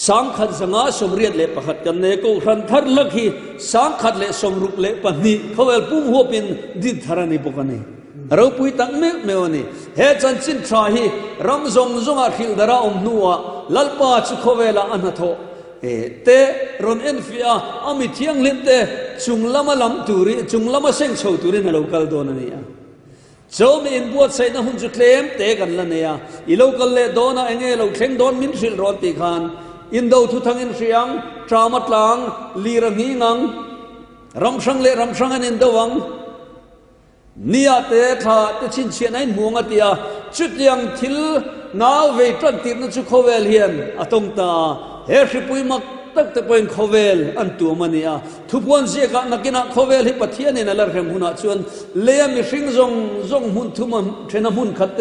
sang khat zanga somriat le pakhat kan ne ko ran tharlak hi sang khat le somruk le pani khowel pum hopin din tharani pokani เราปุยตักเมฆเมวนี่เฮจันจินทราฮีรำซงซงอาขิลดารานัวลัลปาจุโคเวลาอันหะโตเตรอนเอ็นฟิอาอามิเทียงลินเตจุงลามาลำตูริจุงลามาเซงโชตูรินเราคัลโดนันเนี่ยโจมีอินบวชใส่นะหุ่นจุเคลมเตกันละเนี่ยอีเราคัลเลโดนะเองเราเข่งโดนมินสิลรอนติคานอินโดทุทังอินเสียงทรามัดลังลีรังหิงังรำชังเลรำชังอันอินโดวังนี่อาเตถาเตชินเชียนไอ้หมวงอาเตียจุดยังทิลนาเวทันตินจุโคเวลเฮียนอตงตาเฮชิปุยมักตักตะเป็นโคเวลอันตัวมันเนี่ยทุกวันเสียกันนักกินโคเวลฮิปัทเทียนเนี่ยนั่นแหละหุ่นชวนเลี้ยมิสิงซงหุ่นทุมันเทนหุ่นขัดเต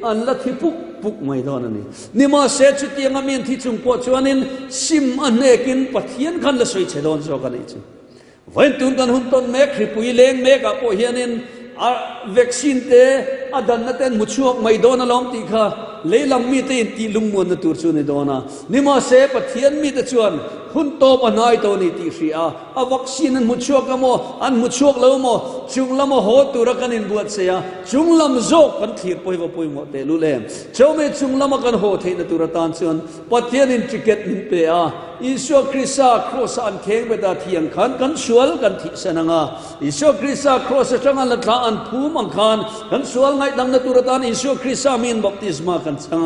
อันละที่ปุกไม่ได้นี่นี่มาเสียจุดยังมีที่จุงปวดชวนินซิมอันเนกินปัทเทียนกันละสวยเฉดอนโซกันนี่จิวันตุนกันหุ่นต้นเมฆฮิปุยเลี้ยงเมฆกับพวกเฮียนินวัคซีนเตอดันนัดเต็นมุชวกไม่โดนล้อมตีค่ะเลยลำมีเตนตีลุงมวนตัวชวนโดนะนี่มาเสพเทียนมีแต่ชวนหุ่นโตปนายตัวนี้ตีเสียวัคซีนมุชวกก็โมอันมุชวกแล้วโมจุงลำโมโหตัวรักันอินบวชเสียจุงลำโจกันทีร์ปอยว่าปอยหมดเตลุเลมเจ้าเมจุงลำกันโหเทนตัวรัตานชวนปเทียนอินทิเกตนิเปียอิสุคริสต์ครอสอันเข่งไปตาเทียงขันกันสวลกันทิศนังอิสุคริสต์ครอสจังอันละทาอันภูมังขันกันสวลไงดังนัตุรตานอิสุคริสต์มีนบัพติศมากันสัง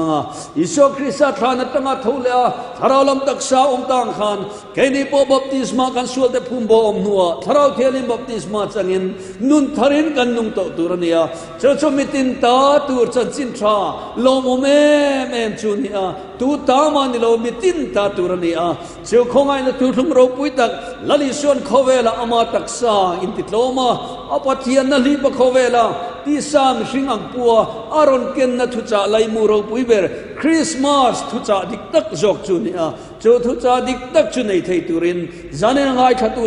อิสุคริสต์ทานัตงาทุเลอาทาราวลำตักษาตังขันแค่นี้พอบัพติศมากันสวลแต่ภูมิบ่อมนัวทาราวเทียนินบัพติศมาจังอินนุนทารินกันนุงโตตุรเนียเจ้าชมิตินตาตูรจันจินทราโลโมเมเมนจุนีอาตูตามานิโลมิตินตาตุรเนียเจ้าคงไงละตูทุ่งเราปุยตักลลิชวนโคเวลาอามาตักษาอินติโลมาอปัทยานาลีปะโคเวลาที่สามสิงอังปัวอารอนเกนนัทุจ่าไลมูเราปุยเบอร์คริสต์มาสทุจ่าดิกตักจอกจุนีอาเจ้าทุจ่าดิกตักจุนีไทยตุรินจานยังไงขัตุ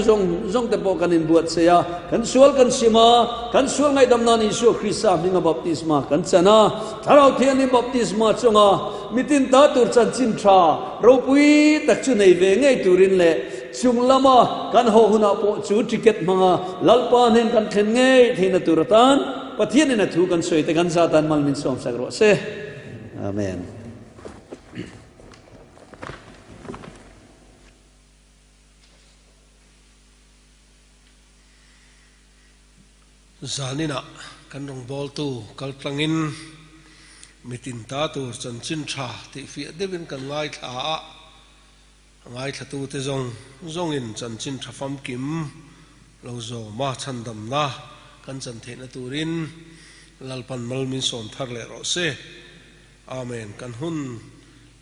จงแต่ปกันอินบวชเสียกันสวลกันสิมากันสวลไงดำนันอิสุคริสต์มิงบัพติศมากันชนะถ้าเราเทียนอินบัพติศมาจงมิตินตาตุรจันจินทราเราปุยตักจุนีเวงไงตุรินเล่จุงลมากันโหหุนาโปจูติเกตมังลัลปานินกันเทนไงที่นัตุรตานปะเทียนนัทุกันสวยแต่กันซาตันมัลมินสอมสักรอเซอาเมนจานินะกันรองบอลตูกัลตังอินมิตินตาตูจันจินชาที่ฟิเดวินกันง่ายท่าง่ายท่าตูเตจงอินจันจินชาฟัมกิมเราโจมาชันดำนะกันจันเทนตูรินลัลปันมัลมินสอนทาร์เลโรเซอาเมนกันหุ่น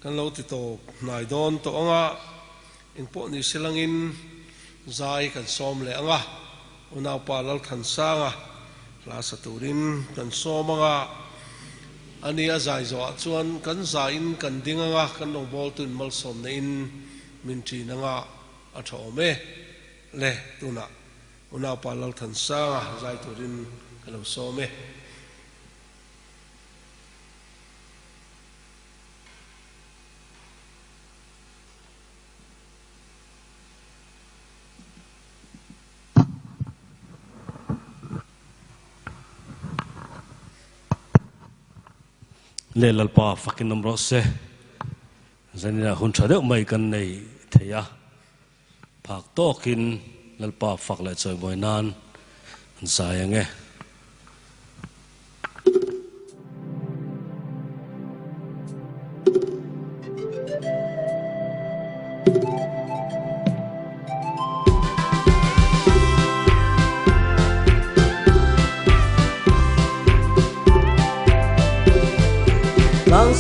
กันเราติโตนายดอนโตอ่ะอินพวกนี้เสลังอินใจกันซ้อมเลยอ่ะอุณาปาลัลขันสางอ่ะลาสตูรินกันซ้อมอ่ะอันนี้อาใจจอดชวนกันใจอินกันดิ้งอ่ะกันลงบอลตุนมัลสอมในอินมินจีนังอ่ะอัฐอเมเล่ตุน่ะอุณาปาลัลขันสางอ่ะใจตูรินกันเราซ้อมเมเลลปาฟักินนมรสเซจันนี่นะหุ่นชาเดอไม่กันในเทียผักโตกินเลลปาฟักเลยจอยบ่อยนานสายยังไง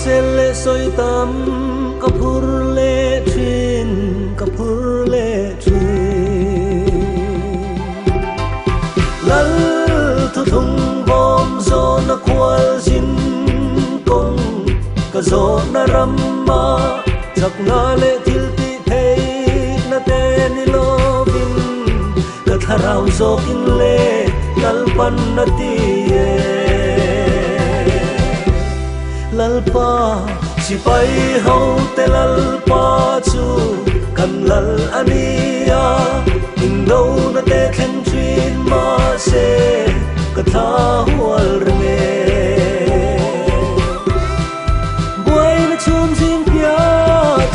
เซเลสอยตามกับพูรเลทินกับพูรเลทินลัลทุทุงบอมโซนักวาลจินกงกะโซนารัมมาจากนาเลทิลติเพย์นาเตนิโลบินกะทาราวโซกินเลนัลปันนาตีเยลัลปาสิไปเฮาแต่ลัลปาจูกันลัลอันนี้อินโดนาเตเคนทรีนมาเซก ka tha hual rme buai na chum jing pia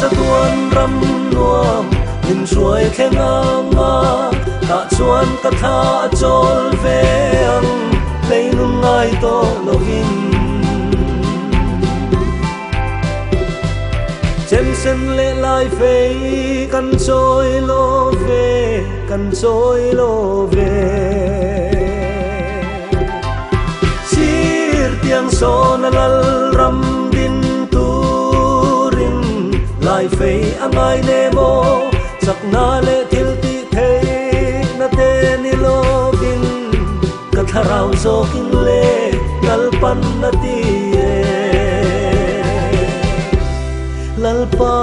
cha tuan ram nuam min suai khen ama ta chuan ka tha chol ve ang lấy nung ngai to lovin chém sen lệ lai về căn trôi lo về căn trôi lo về sir tiếng son lal ram din tu rin lai về ang ai nemo sak na le til ti thei na te ni lo bin katharau zo kin le kalpan na ti lalpa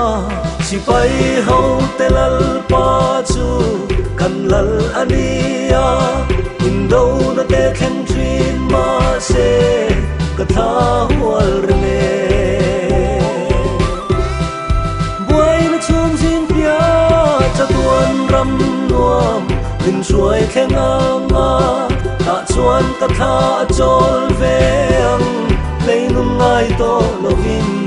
si pai ho te lalpa chu kan lal ania indo na te khen trin ma se katha hual rme buai na chum jin pia cha tuan ram nuam min suai khen ama ta chuan katha chol ve ang lấy nung ngai to lovin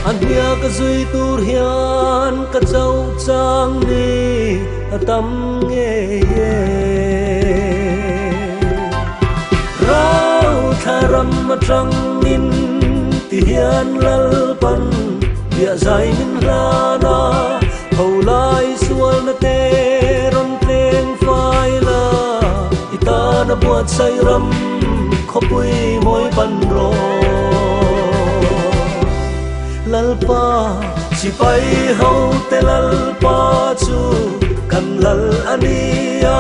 anh bia ka zui tur hian ka chau chang ni atam nge ye rau tharam atang min ti hian lal pan bia zai min rana hau lai sual na te ron teng phai la ita na buat sai ram khopui moi pan ro lalpa si pai ho te lalpa chu kan lal ania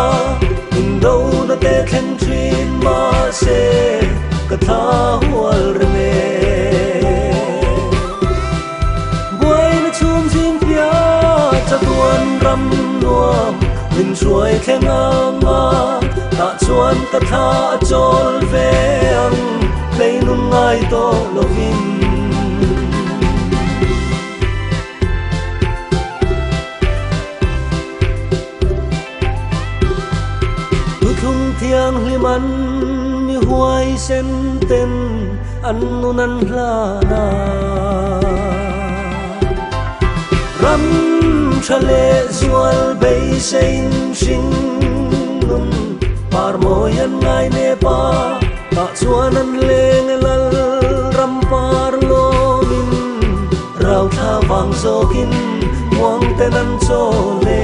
indo na te khen trin ma se katha hual rme buai na chum jin pia cha tuan ram nuam min suai khen ama ta chuan katha chol ve ang lấy nung ngai to lovin thiang liman mi huai sen ten an nunan hlana ram chale zual bei sein sing nun par moyan ngai ne pa ta chuan an leng lal ram par lo min rau tha wang zokin muang ten an chole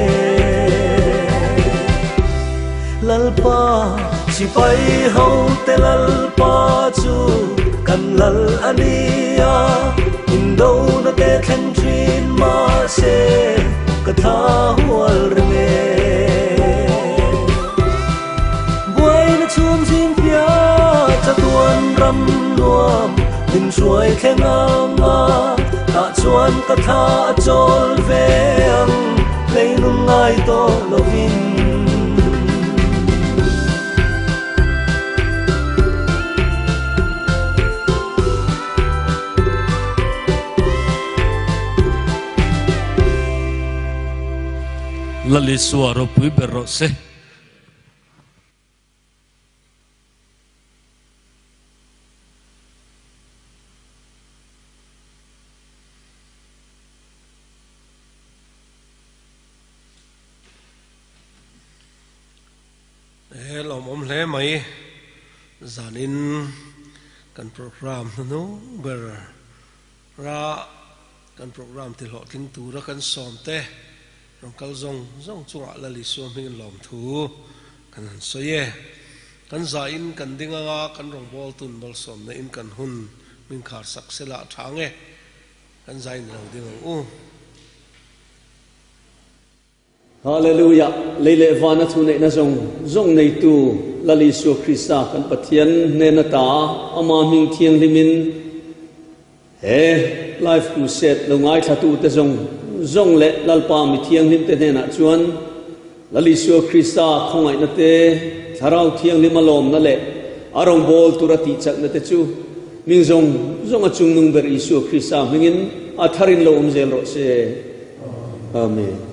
lalpa si pai ho te lalpa chu kan lal ania indo na te khen trin ma se katha hual rme buai na chum jin pia cha tuan ram nuam min suai khen ama ta chuan katha chol ve ang lấy nung ngai to lovin lali suaro pui berro se lom om hle mai zanin kan program nu ber ra kan program ti lo king tu ra kan som te rong kal zong chunga la li suam hing lom thu kan so ye kan za in kan dinga nga kan rong bol tun bol som na in kan hun min khar sak sela thange kan za in lo ding u Hallelujah leile vana thu nei na zong nei tu la li su Krista kan pathian ne na ta ama ming thiang limin he life crusade lo ngai thatu te zong le lalpa mi thiang lim te na chuan lali su Krista khongai na te tharau thiang lim alom na le arong bol turati chak na te chu ming zong a chung nung ber isu Krista mingin atharin lo umzel ro se amen